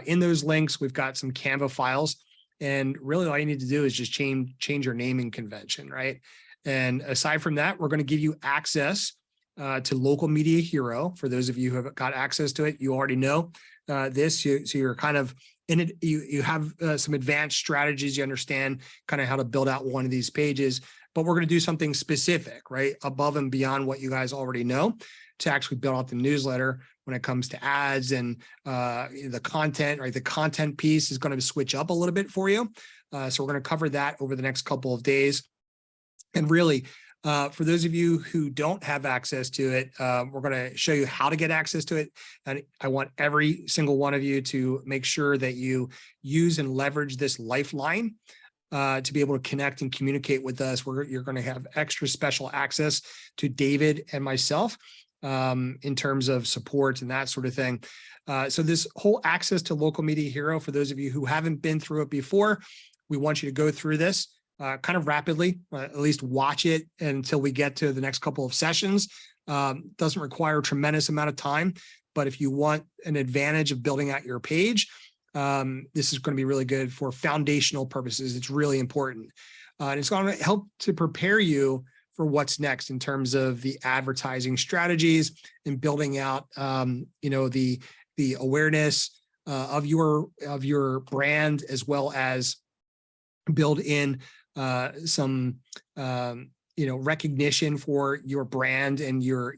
In those links, we've got some Canva files. And really all you need to do is just change your naming convention, right? And aside from that, we're going to give you access to Local Media Hero. For those of you who have got access to it, you already know this. So you're kind of in it. You have some advanced strategies. You understand kind of how to build out one of these pages. But we're going to do something specific, right? Above and beyond what you guys already know to actually build out the newsletter when it comes to ads and the content, right? The content piece is going to switch up a little bit for you. So we're going to cover that over the next couple of days. And really, for those of you who don't have access to it, we're going to show you how to get access to it. And I want every single one of you to make sure that you use and leverage this lifeline to be able to connect and communicate with us. You're going to have extra special access to David and myself in terms of support and that sort of thing. So this whole access to Local Media Hero, for those of you who haven't been through it before, we want you to go through this kind of rapidly, at least watch it until we get to the next couple of sessions. Doesn't require a tremendous amount of time, but if you want an advantage of building out your page, this is going to be really good for foundational purposes. It's really important. And it's going to help to prepare you for what's next in terms of the advertising strategies and building out, the awareness of your brand, as well as build in some recognition for your brand and your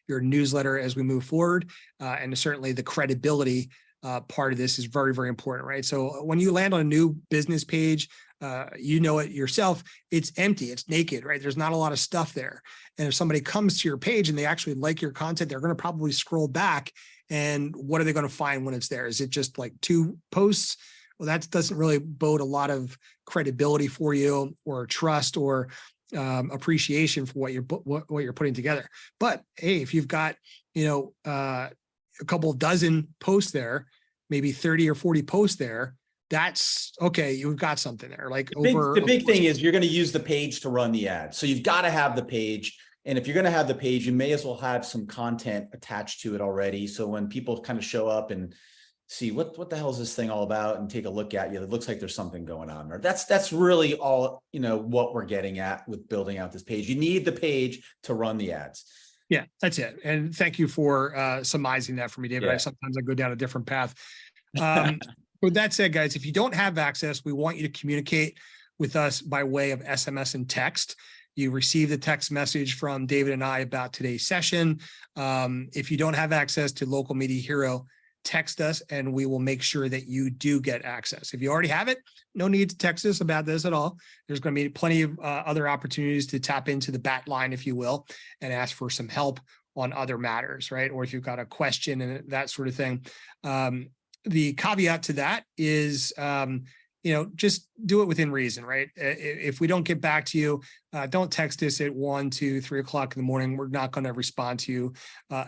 newsletter as we move forward, and certainly the credibility part of this is very, very important, right? So when you land on a new business page, you know it yourself, it's empty, it's naked, right? There's not a lot of stuff there. And if somebody comes to your page and they actually like your content, they're going to probably scroll back. And what are they going to find when it's there? Is it just like 2 posts? Well, that doesn't really bode a lot of credibility for you or trust or appreciation for what you're putting together. But hey, if you've got, a couple of dozen posts there, maybe 30 or 40 posts there, that's okay. You've got something there, like The over. big thing is you're going to use the page to run the ad. So you've got to have the page. And if you're going to have the page, you may as well have some content attached to it already. So when people kind of show up and see what the hell is this thing all about and take a look at you, it looks like there's something going on there. That's really all, what we're getting at with building out this page. You need the page to run the ads. Yeah, that's it. And thank you for surmising that for me, David. Yeah. Sometimes I go down a different path. With that said, guys, if you don't have access, we want you to communicate with us by way of SMS and text. You receive the text message from David and I about today's session. If you don't have access to Local Media Hero, text us and we will make sure that you do get access. If you already have it, no need to text us about this at all. There's going to be plenty of other opportunities to tap into the bat line, if you will, and ask for some help on other matters, right? Or if you've got a question and that sort of thing. The caveat to that is, just do it within reason, right? If we don't get back to you, don't text us at 1, 2, 3 o'clock in the morning. We're not going to respond to you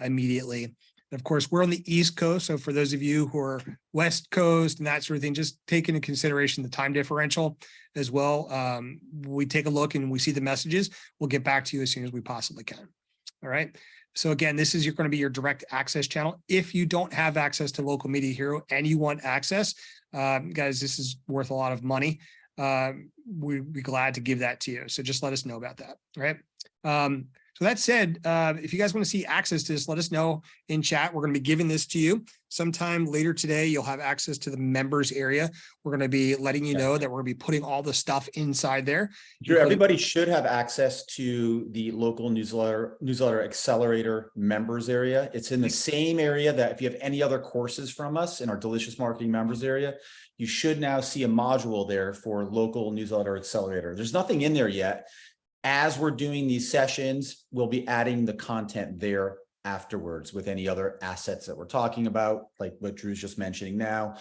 immediately. Of course, we're on the East Coast. So for those of you who are West Coast and that sort of thing, just take into consideration the time differential as well. We take a look and we see the messages. We'll get back to you as soon as we possibly can. All right. So again, this is going to be your direct access channel. If you don't have access to Local Media Hero and you want access, guys, this is worth a lot of money. We'd be glad to give that to you. So just let us know about that. All right. So that said, if you guys want to see access to this, let us know in chat. We're going to be giving this to you sometime later today. You'll have access to the members area. We're going to be letting you know that we're going to be putting all the stuff inside there. Sure, everybody should have access to the local newsletter accelerator members area. It's in the same area that if you have any other courses from us in our Delicious Marketing members area, you should now see a module there for local newsletter accelerator. There's nothing in there yet. As we're doing these sessions, we'll be adding the content there afterwards with any other assets that we're talking about, like what Drew's just mentioning now.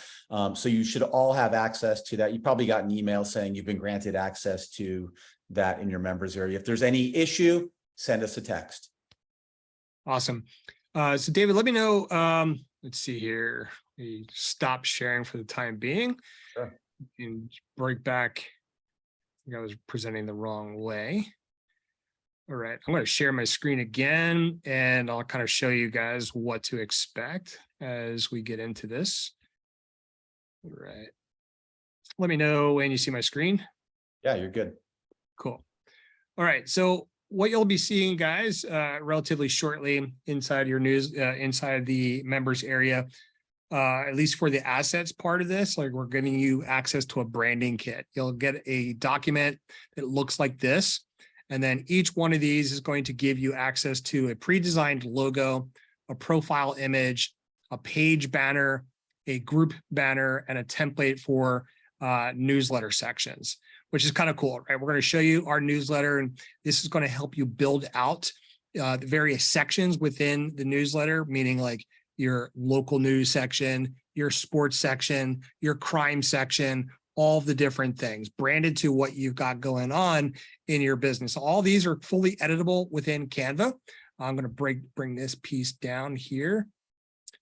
So you should all have access to that. You probably got an email saying you've been granted access to that in your members area. If there's any issue, send us a text. Awesome. So David, let me know. Let's see here. We stop sharing for the time being. Sure. And break back. I was presenting the wrong way. All right, I'm going to share my screen again, and I'll kind of show you guys what to expect as we get into this. All right. Let me know when you see my screen. Yeah, you're good. Cool. All right, so what you'll be seeing, guys, relatively shortly inside your inside the members area, at least for the assets part of this, like we're giving you access to a branding kit. You'll get a document that looks like this. And then each one of these is going to give you access to a pre-designed logo, a profile image, a page banner, a group banner, and a template for newsletter sections, which is kind of cool, right? We're going to show you our newsletter, and this is going to help you build out the various sections within the newsletter, meaning like your local news section, your sports section, your crime section, all the different things branded to what you've got going on in your business. All these are fully editable within Canva. I'm going to bring this piece down here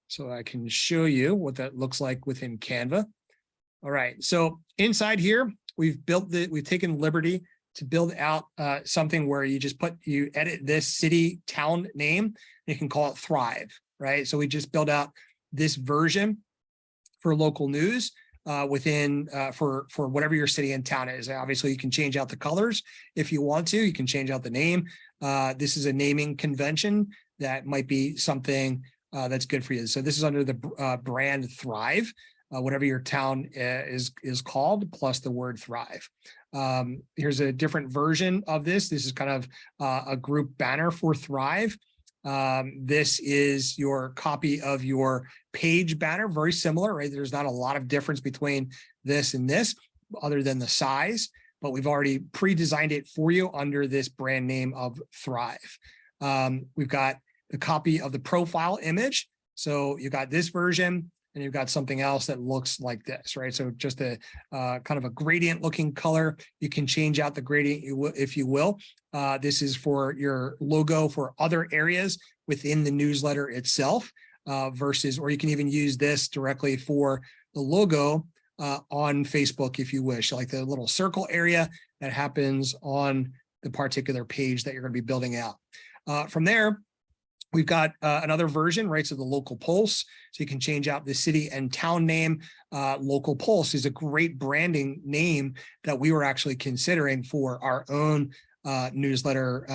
so I can show you what that looks like within Canva. All right, so inside here, we've taken liberty to build out something where you just you edit this city town name, and you can call it Thrive. Right. So we just built out this version for local news within for whatever your city and town is. Obviously, you can change out the colors if you want to. You can change out the name. This is a naming convention that might be something that's good for you. So this is under the brand Thrive, whatever your town is called, plus the word Thrive. Here's a different version of this. This is kind of a group banner for Thrive. This is your copy of your page banner, very similar, right? There's not a lot of difference between this and this other than the size, but we've already pre-designed it for you under this brand name of Thrive. We've got the copy of the profile image. So you've got this version and you've got something else that looks like this, right? So just a kind of a gradient looking color. You can change out the gradient if you will. This is for your logo for other areas within the newsletter itself or you can even use this directly for the logo on Facebook if you wish, like the little circle area that happens on the particular page that you're going to be building out. From there, we've got another version, right? So the local pulse, so you can change out the city and town name. Local pulse is a great branding name that we were actually considering for our own newsletter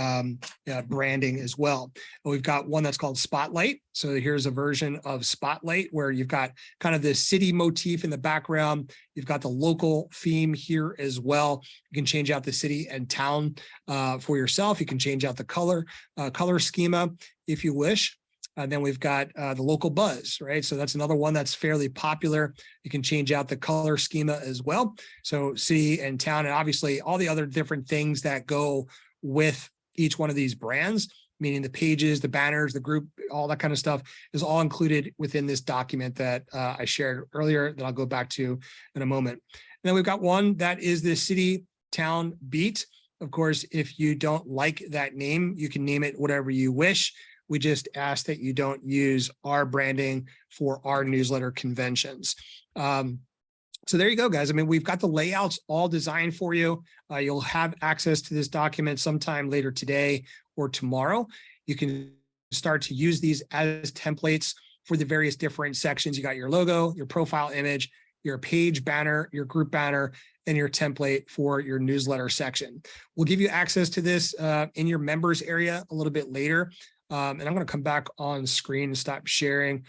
branding as well. And we've got one that's called Spotlight. So here's a version of Spotlight where you've got kind of this city motif in the background. You've got the local theme here as well. You can change out the city and town for yourself. You can change out the color schema if you wish. Then we've got the local buzz, right? So that's another one that's fairly popular. You can change out the color schema as well. So city and town, and obviously all the other different things that go with each one of these brands, meaning the pages, the banners, the group, all that kind of stuff is all included within this document that I shared earlier that I'll go back to in a moment. And then we've got one that is the city town beat. Of course, if you don't like that name, you can name it whatever you wish. We just ask that you don't use our branding for our newsletter conventions. So there you go, guys. I mean, we've got the layouts all designed for you. You'll have access to this document sometime later today or tomorrow. You can start to use these as templates for the various different sections. You got your logo, your profile image, your page banner, your group banner, and your template for your newsletter section. We'll give you access to this in your members area a little bit later. And I'm going to come back on screen and stop sharing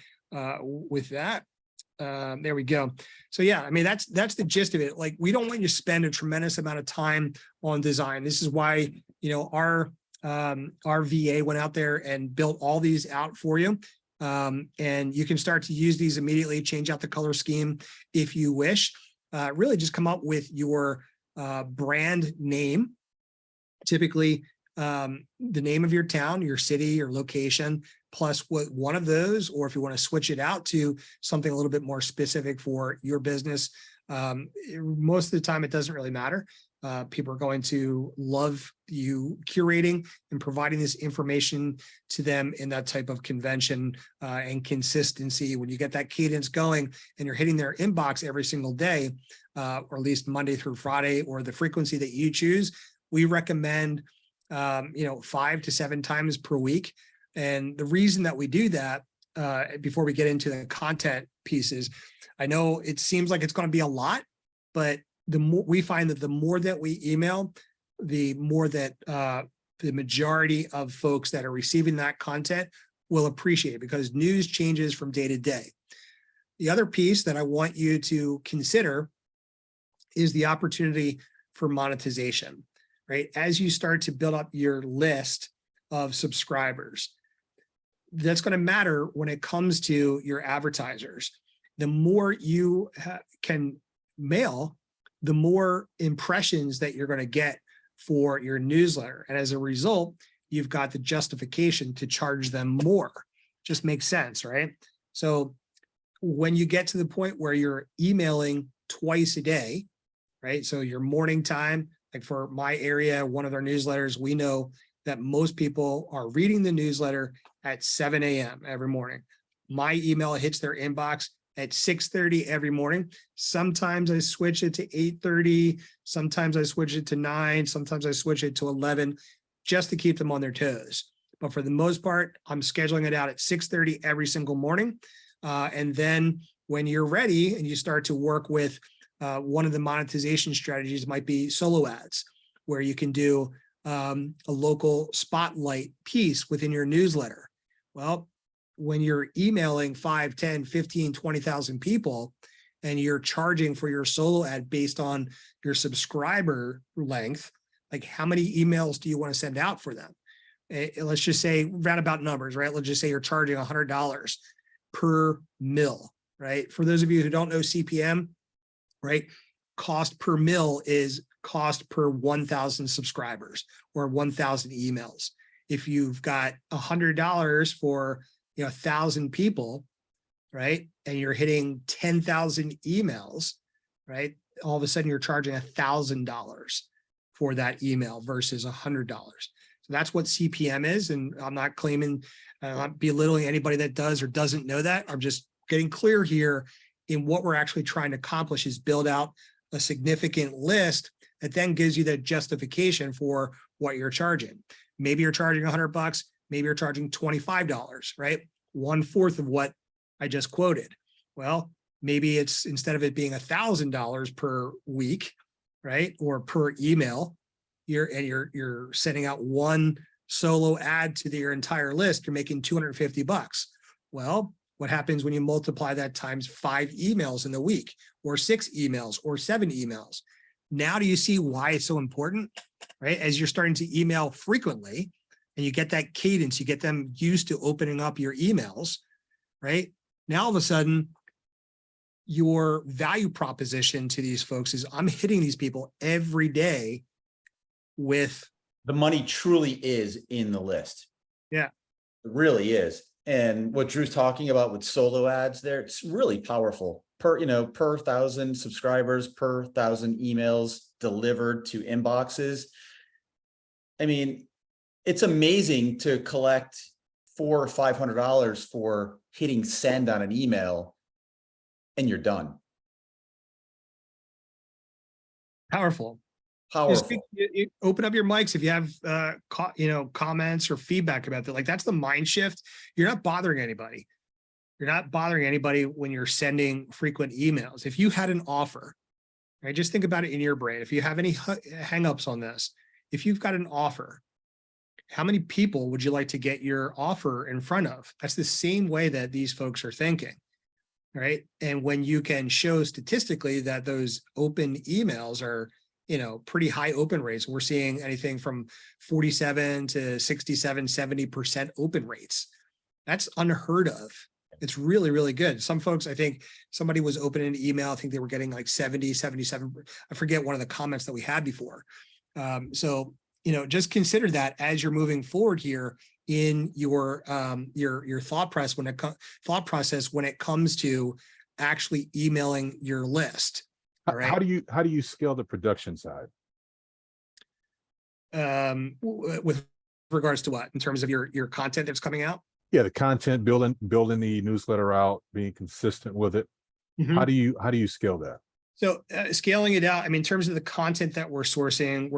with that. There we go. So yeah, I mean, that's the gist of it. Like, we don't want you to spend a tremendous amount of time on design. This is why, you know, our VA went out there and built all these out for you. And you can start to use these immediately, change out the color scheme if you wish. Really just come up with your brand name. Typically, the name of your town, your city, your location, plus what one of those, or if you want to switch it out to something a little bit more specific for your business. Most of the time, it doesn't really matter. People are going to love you curating and providing this information to them in that type of convention and consistency. When you get that cadence going and you're hitting their inbox every single day, or at least Monday through Friday, or the frequency that you choose, we recommend 5 to 7 times per week. And the reason that we do that, before we get into the content pieces, I know it seems like it's going to be a lot, but the more we find that the more that we email, the more that the majority of folks that are receiving that content will appreciate it, because news changes from day to day. The other piece that I want you to consider is the opportunity for monetization, right? As you start to build up your list of subscribers, that's going to matter when it comes to your advertisers. The more you can mail, the more impressions that you're going to get for your newsletter. And as a result, you've got the justification to charge them more. Just makes sense, right? So when you get to the point where you're emailing twice a day, right? So your morning time, like for my area, one of our newsletters, we know that most people are reading the newsletter at 7 a.m. every morning. My email hits their inbox at 6:30 every morning. Sometimes I switch it to 8:30. Sometimes I switch it to 9. Sometimes I switch it to 11, just to keep them on their toes. But for the most part, I'm scheduling it out at 6:30 every single morning. And then when you're ready and you start to work with one of the monetization strategies might be solo ads, where you can do a local spotlight piece within your newsletter. Well, when you're emailing 5, 10, 15, 20,000 people, and you're charging for your solo ad based on your subscriber length, like how many emails do you want to send out for them? Let's just say roundabout numbers, right? Let's just say you're charging $100 per mil, right? For those of you who don't know CPM, right? Cost per mil is cost per 1,000 subscribers or 1,000 emails. If you've got $100 for 1,000 people, right? And you're hitting 10,000 emails, right? All of a sudden you're charging $1,000 for that email versus $100. So that's what CPM is. And I'm not claiming, I'm not belittling anybody that does or doesn't know that. I'm just getting clear here in what we're actually trying to accomplish is build out a significant list that then gives you the justification for what you're charging. Maybe you're charging $100, maybe you're charging $25, right? 1/4 of what I just quoted. Well, maybe it's, instead of it being $1,000 per week, right? Or per email, you're sending out one solo ad to your entire list, you're making $250. Well, what happens when you multiply that times 5 emails in the week, or 6 emails, or 7 emails? Now do you see why it's so important, right? As you're starting to email frequently and you get that cadence, you get them used to opening up your emails, right? Now all of a sudden, your value proposition to these folks is, I'm hitting these people every day with. The money truly is in the list. Yeah. It really is. And what Drew's talking about with solo ads there, it's really powerful. Per 1,000 subscribers, per 1,000 emails delivered to inboxes. I mean, it's amazing to collect $400 or $500 for hitting send on an email and you're done. Powerful. Powerful. Just open up your mics if you have comments or feedback about that. Like, that's the mind shift. You're not bothering anybody. You're not bothering anybody when you're sending frequent emails. If you had an offer, right? Just think about it in your brain. If you have any hangups on this, if you've got an offer, how many people would you like to get your offer in front of? That's the same way that these folks are thinking, right? And when you can show statistically that those open emails are, pretty high open rates. We're seeing anything from 47 to 67, 70% open rates. That's unheard of. It's really, really good. Some folks, I think somebody was opening an email. I think they were getting like 70, 77. I forget one of the comments that we had before. So, just consider that as you're moving forward here in your thought process when it comes to actually emailing your list. All right. How do you scale the production side? With regards to what, in terms of your content that's coming out? Yeah, the content, building the newsletter out, being consistent with it. Mhm. How do you scale that? So scaling it out, I mean, in terms of the content that we're sourcing,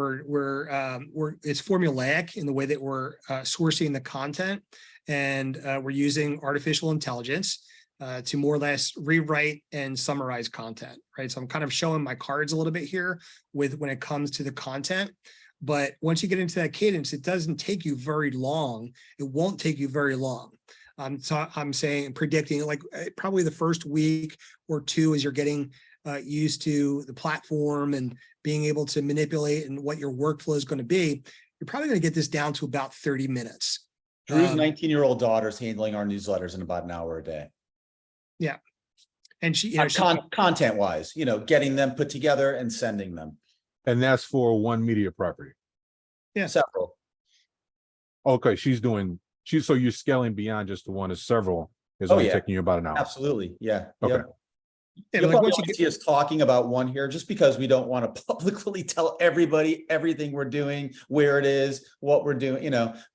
it's formulaic in the way that we're sourcing the content, and we're using artificial intelligence to more or less rewrite and summarize content, right? So I'm kind of showing my cards a little bit here when it comes to the content. But once you get into that cadence, it doesn't take you very long. It won't take you very long. So I'm saying, predicting, like probably the first week or two as you're getting used to the platform and being able to manipulate and what your workflow is going to be, you're probably going to get this down to about 30 minutes. Drew's 19-year-old daughter's handling our newsletters in about an hour a day. Yeah. And she, content wise, getting them put together and sending them. And that's for one media property. Yeah. Several. Okay, so you're scaling beyond just the one, is several. It's Oh, only yeah. taking you about an hour. Absolutely. Yeah. Okay. Yep. yeah, You'll like probably once you only get, see us talking about one here just because we don't want to publicly tell everybody everything we're doing, where it is, what we're doing,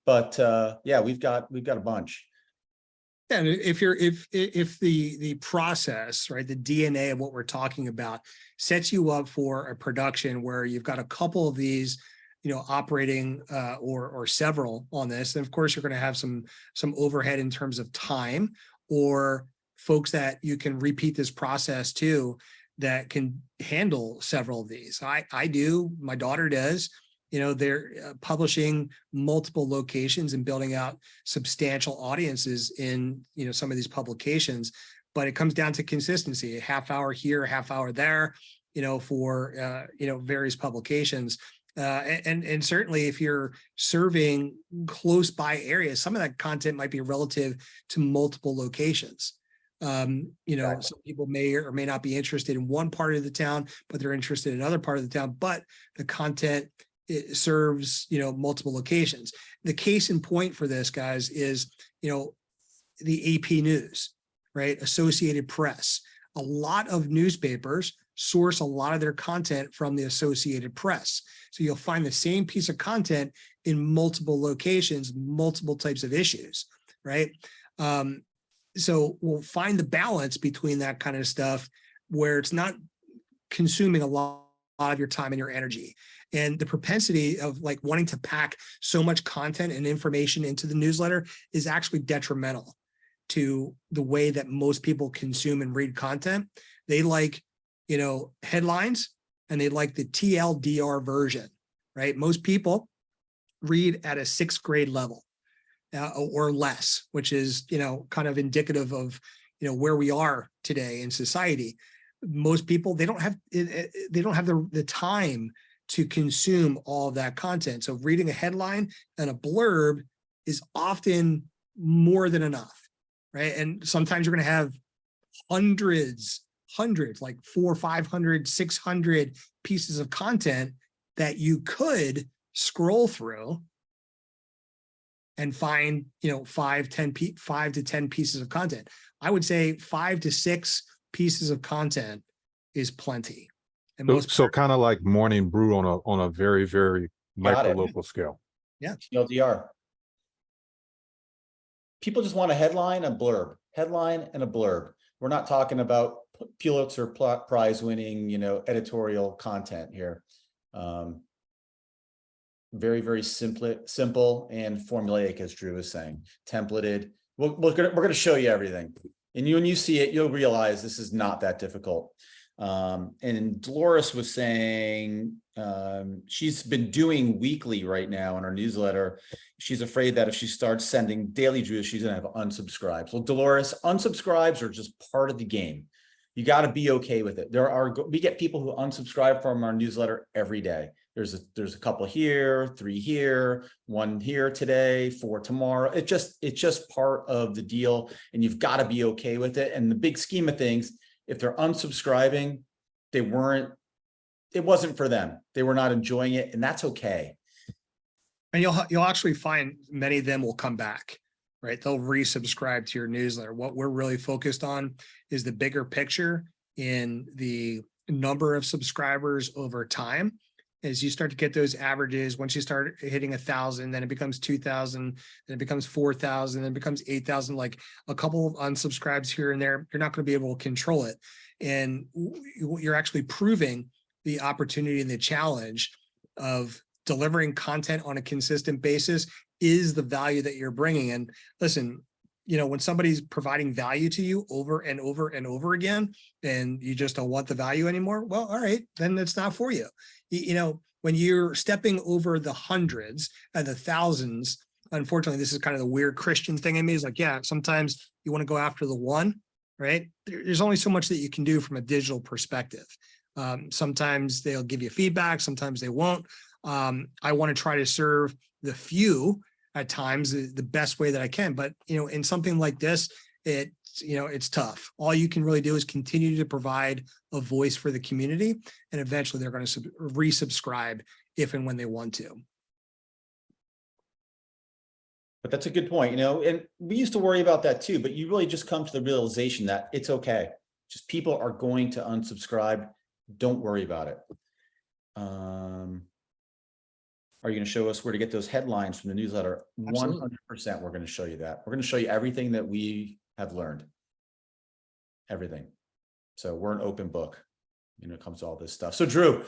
but yeah, we've got a bunch. and if the process, right, the DNA of what we're talking about sets you up for a production where you've got a couple of these, operating or several on this, and of course you're going to have some overhead in terms of time, or folks that you can repeat this process to that can handle several of these. I do, my daughter does. They're publishing multiple locations and building out substantial audiences in, some of these publications, but it comes down to consistency, a half hour here, a half hour there, for, various publications. And certainly if you're serving close by areas, some of that content might be relative to multiple locations. Some people may or may not be interested in one part of the town, but they're interested in another part of the town, but the content, it serves, multiple locations. The case in point for this, guys, is, the AP News, right? Associated Press. A lot of newspapers source a lot of their content from the Associated Press. So you'll find the same piece of content in multiple locations, multiple types of issues, right? so we'll find the balance between that kind of stuff where it's not consuming a lot of your time and your energy. And the propensity of like wanting to pack so much content and information into the newsletter is actually detrimental to the way that most people consume and read content. They like, headlines, and they like the TLDR version, right? Most people read at a 6th grade level or less, which is, kind of indicative of, where we are today in society. Most people, they don't have the time to consume all of that content. So reading a headline and a blurb is often more than enough, right? And sometimes you're going to have hundreds, like 400, 500, 600 pieces of content that you could scroll through and find, 5 to 10 pieces of content. I would say 5 to 6 pieces of content is plenty. And So kind of like Morning Brew on a very, very Got micro it. local scale. TLDR. People just want a headline, a blurb, headline and a blurb. We're not talking about Pulitzer Prize winning, editorial content here. Very, very simple and formulaic, as Drew was saying, templated. We're going to show you everything. And when you see it, you'll realize this is not that difficult. And Dolores was saying she's been doing weekly right now in our newsletter. She's afraid that if she starts sending daily Drews, she's going to have unsubscribes. Well, Dolores, unsubscribes are just part of the game. You got to be okay with it. We get people who unsubscribe from our newsletter every day. There's a couple here, 3 here, 1 here today, 4 tomorrow. It's just part of the deal, and you've got to be okay with it. And the big scheme of things, if they're unsubscribing, it wasn't for them. They were not enjoying it, and that's okay. And you'll actually find many of them will come back, right? They'll resubscribe to your newsletter. What we're really focused on is the bigger picture in the number of subscribers over time. As you start to get those averages, once you start hitting 1,000, then it becomes 2,000, then it becomes 4,000, then it becomes 8,000, like a couple of unsubscribes here and there, you're not going to be able to control it. And you're actually proving the opportunity and the challenge of delivering content on a consistent basis is the value that you're bringing. And listen, when somebody's providing value to you over and over and over again, and you just don't want the value anymore, well, all right, then it's not for you. When you're stepping over the hundreds and the thousands, unfortunately, this is kind of the weird Christian thing in me, is like, yeah, sometimes you want to go after the one, right? There's only so much that you can do from a digital perspective. Sometimes they'll give you feedback, sometimes they won't. I want to try to serve the few at times the best way that I can. But, in something like this, it's tough. All you can really do is continue to provide a voice for the community, and eventually they're going to resubscribe if and when they want to. But that's a good point, and we used to worry about that too, but you really just come to the realization that it's okay. Just people are going to unsubscribe. Don't worry about it. Are you going to show us where to get those headlines from the newsletter? Absolutely. 100%. We're going to show you that. We're going to show you everything that we have learned. Everything. So we're an open book when it comes to all this stuff. So Drew,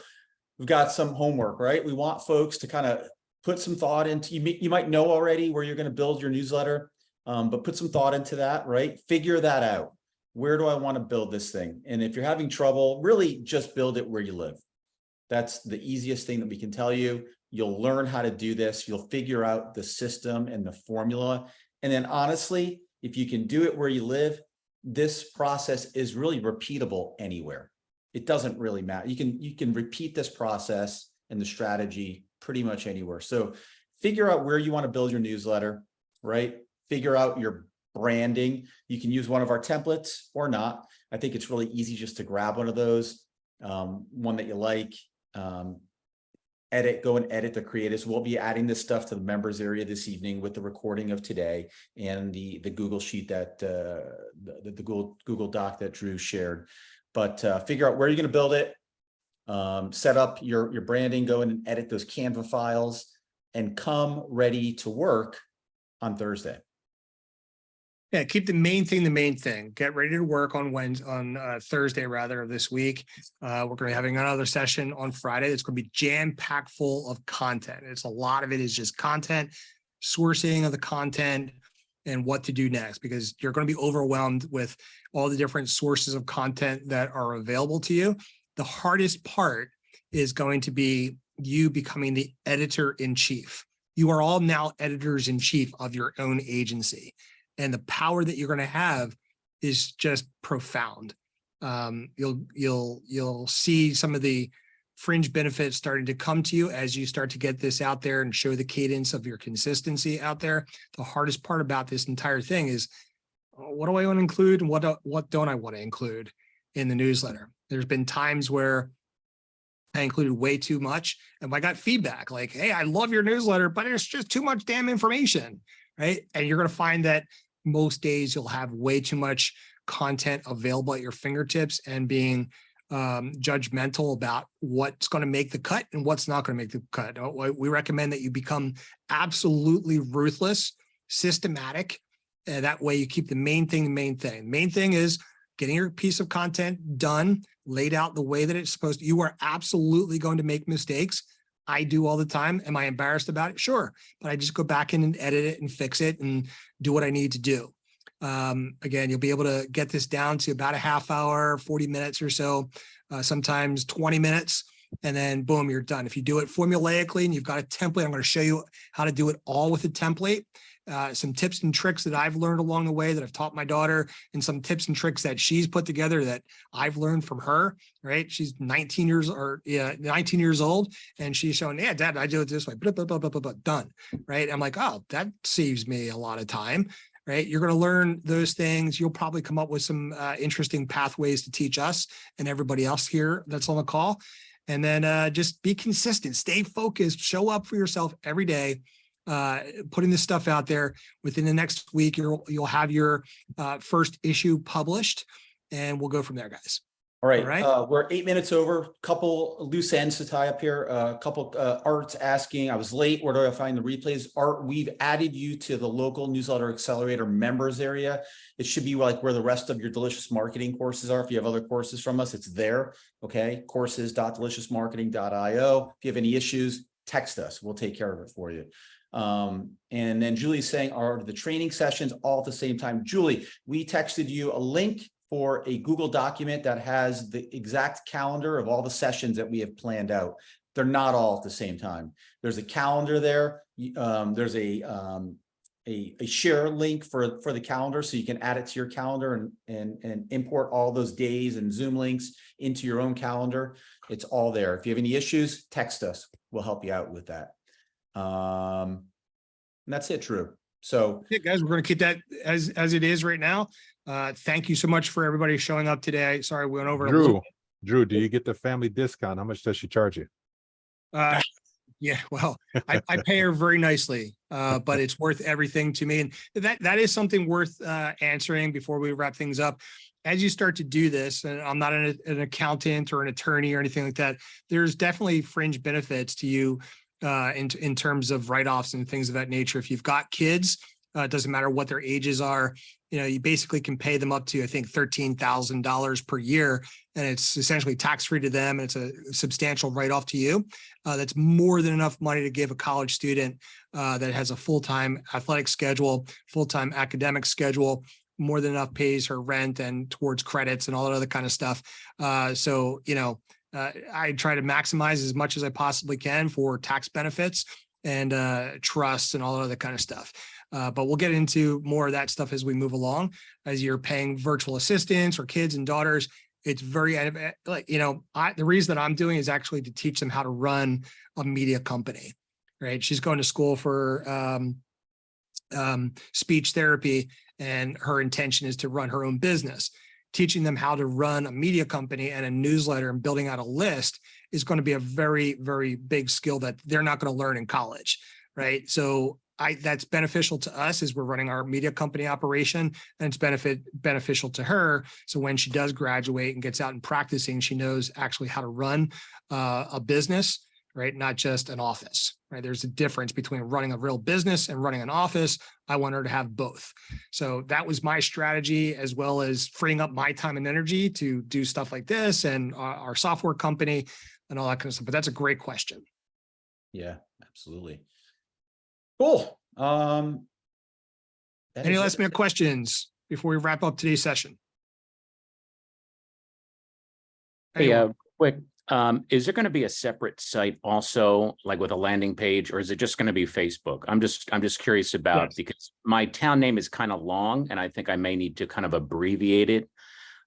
we've got some homework, right? We want folks to kind of put some thought into, you might know already where you're going to build your newsletter, but put some thought into that, right? Figure that out. Where do I want to build this thing? And if you're having trouble, really just build it where you live. That's the easiest thing that we can tell you. You'll learn how to do this. You'll figure out the system and the formula. And then honestly, if you can do it where you live, this process is really repeatable anywhere. It doesn't really matter. You can repeat this process and the strategy pretty much anywhere. So figure out where you want to build your newsletter, right? Figure out your branding. You can use one of our templates or not. I think it's really easy just to grab one of those, one that you like. Go and edit the creatives. We'll be adding this stuff to the members area this evening with the recording of today and the Google sheet that the Google Doc that Drew shared. But figure out where you're going to build it, set up your branding, go in and edit those Canva files, and come ready to work on Thursday. Yeah, keep the main thing the main thing. Get ready to work on Thursday rather of this week. We're going to be having another session on Friday. It's going to be jam-packed full of content. It's a lot of it is just content, sourcing of the content, and what to do next, because you're going to be overwhelmed with all the different sources of content that are available to you. The hardest part is going to be you becoming the editor-in-chief. You are all now editors-in-chief of your own agency. And the power that you're going to have is just profound. You'll see some of the fringe benefits starting to come to you as you start to get this out there and show the cadence of your consistency out there. The hardest part about this entire thing is, what do I want to include and what don't I want to include in the newsletter? There's been times where I included way too much and I got feedback like, hey, I love your newsletter, but it's just too much damn information, right? And you're going to find that most days you'll have way too much content available at your fingertips and being judgmental about what's going to make the cut and what's not going to make the cut. We recommend that you become absolutely ruthless, systematic. That way you keep the main thing, the main thing. Main thing is getting your piece of content done, laid out the way that it's supposed to. You are absolutely going to make mistakes. I do all the time. Am I embarrassed about it? Sure. But I just go back in and edit it and fix it and do what I need to do. Again, you'll be able to get this down to about a half hour, 40 minutes or so, sometimes 20 minutes, and then boom, you're done. If you do it formulaically and you've got a template, I'm going to show you how to do it all with a template. Some tips and tricks that I've learned along the way that I've taught my daughter, and some tips and tricks that she's put together that I've learned from her, right? She's 19 years old, and she's showing, yeah, Dad, I do it this way, blah, blah, blah, blah, blah, blah, done, right? I'm like, oh, that saves me a lot of time, right? You're going to learn those things. You'll probably come up with some interesting pathways to teach us and everybody else here that's on the call. And then just be consistent, stay focused, show up for yourself every day. Putting this stuff out there. Within the next week, you'll have your first issue published, and we'll go from there, guys. All right. All right. We're 8 minutes over. Couple loose ends to tie up here. Couple Art's asking, I was late. Where do I find the replays? Art, we've added you to the local newsletter accelerator members area. It should be like where the rest of your delicious marketing courses are. If you have other courses from us, it's there. Okay. Courses.deliciousmarketing.io. If you have any issues, text us. We'll take care of it for you. And then Julie's saying, are the training sessions all at the same time? Julie, we texted you a link for a Google document that has the exact calendar of all the sessions that we have planned out. They're not all at the same time. There's a calendar there. There's a share link for the calendar, so you can add it to your calendar and import all those days and Zoom links into your own calendar. It's all there. If you have any issues, text us. We'll help you out with that. And that's it, Drew. So yeah, guys, we're going to keep that as it is right now. Thank you so much for everybody showing up today. Sorry, we went over a little bit. Drew, do you get the family discount? How much does she charge you? Yeah, well, I pay her very nicely, but it's worth everything to me. And that is something worth answering before we wrap things up. As you start to do this, and I'm not an accountant or an attorney or anything like that, there's definitely fringe benefits to you in terms of write-offs and things of that nature. If you've got kids, it doesn't matter what their ages are, you basically can pay them up to, I think, $13,000 per year, and it's essentially tax-free to them. And it's a substantial write-off to you. That's more than enough money to give a college student that has a full-time athletic schedule, full-time academic schedule, more than enough pays her rent and towards credits and all that other kind of stuff. I try to maximize as much as I possibly can for tax benefits and trusts and all that other kind of stuff. But we'll get into more of that stuff as we move along. As you're paying virtual assistants or kids and daughters, it's very, the reason that I'm doing is actually to teach them how to run a media company, right? She's going to school for speech therapy, and her intention is to run her own business. Teaching them how to run a media company and a newsletter and building out a list is going to be a very, very big skill that they're not going to learn in college, right? So that's beneficial to us as we're running our media company operation, and it's beneficial to her. So when she does graduate and gets out and practicing, she knows actually how to run a business right? Not just an office, right? There's a difference between running a real business and running an office. I want her to have both. So that was my strategy, as well as freeing up my time and energy to do stuff like this and our software company and all that kind of stuff. But that's a great question. Yeah, absolutely. Cool. That Any is last it. minute questions before we wrap up today's session? Hey, Anyone? quick, is there going to be a separate site also, like with a landing page, or is it just going to be Facebook? I'm just curious about, Yes. because my town name is kind of long and I think I may need to kind of abbreviate it.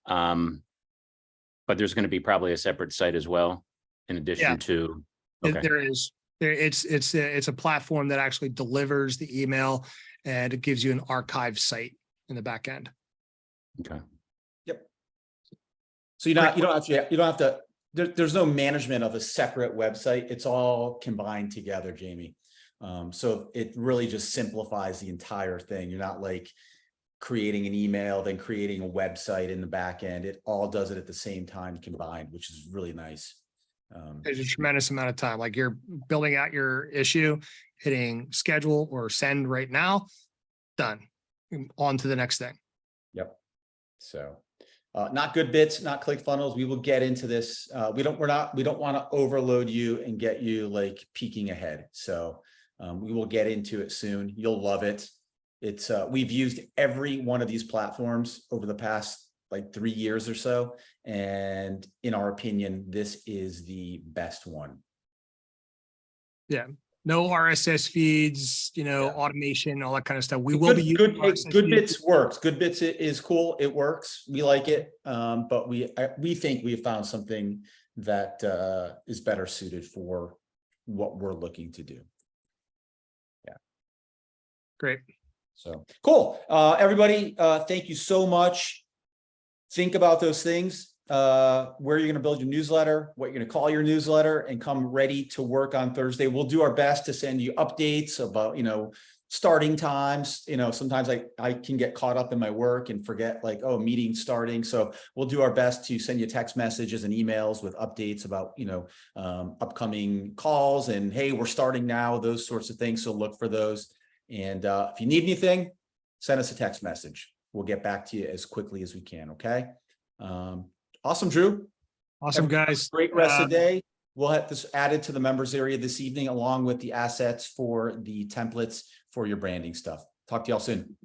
But there's going to be probably a separate site as well, in addition to, okay. There is. It's a platform that actually delivers the email, and it gives you an archive site in the back end. Okay. So you don't have to, there's no management of a separate website. It's all combined together, Jamie. So it really just simplifies the entire thing. You're not like creating an email, then creating a website in the back end. It all does it at the same time combined, which is really nice. There's a tremendous amount of time. Like, you're building out your issue, hitting schedule or send right now, done. On to the next thing. Yep. So not good bits, not ClickFunnels. We will get into this. We don't want to overload you and get you like peeking ahead. So we will get into it soon. You'll love it. It's we've used every one of these platforms over the past like 3 years or so. And in our opinion, this is the best one. Yeah. No RSS feeds, Yeah. automation, all that kind of stuff. We will be Good, using good, RSS good feeds. bits works. Good bits is cool. It works. We like it. But we think we have found something that is better suited for what we're looking to do. Great. So cool. Everybody, thank you so much. Think about those things, where you're going to build your newsletter, what you're going to call your newsletter, and come ready to work on Thursday. We'll do our best to send you updates about, starting times. Sometimes I can get caught up in my work and forget like, oh, meeting starting. So we'll do our best to send you text messages and emails with updates about, upcoming calls and, hey, we're starting now, those sorts of things. So look for those. And if you need anything, send us a text message. We'll get back to you as quickly as we can. Okay. Awesome, Drew. Awesome, guys. Great rest of the day. We'll have this added to the members area this evening, along with the assets for the templates for your branding stuff. Talk to y'all soon.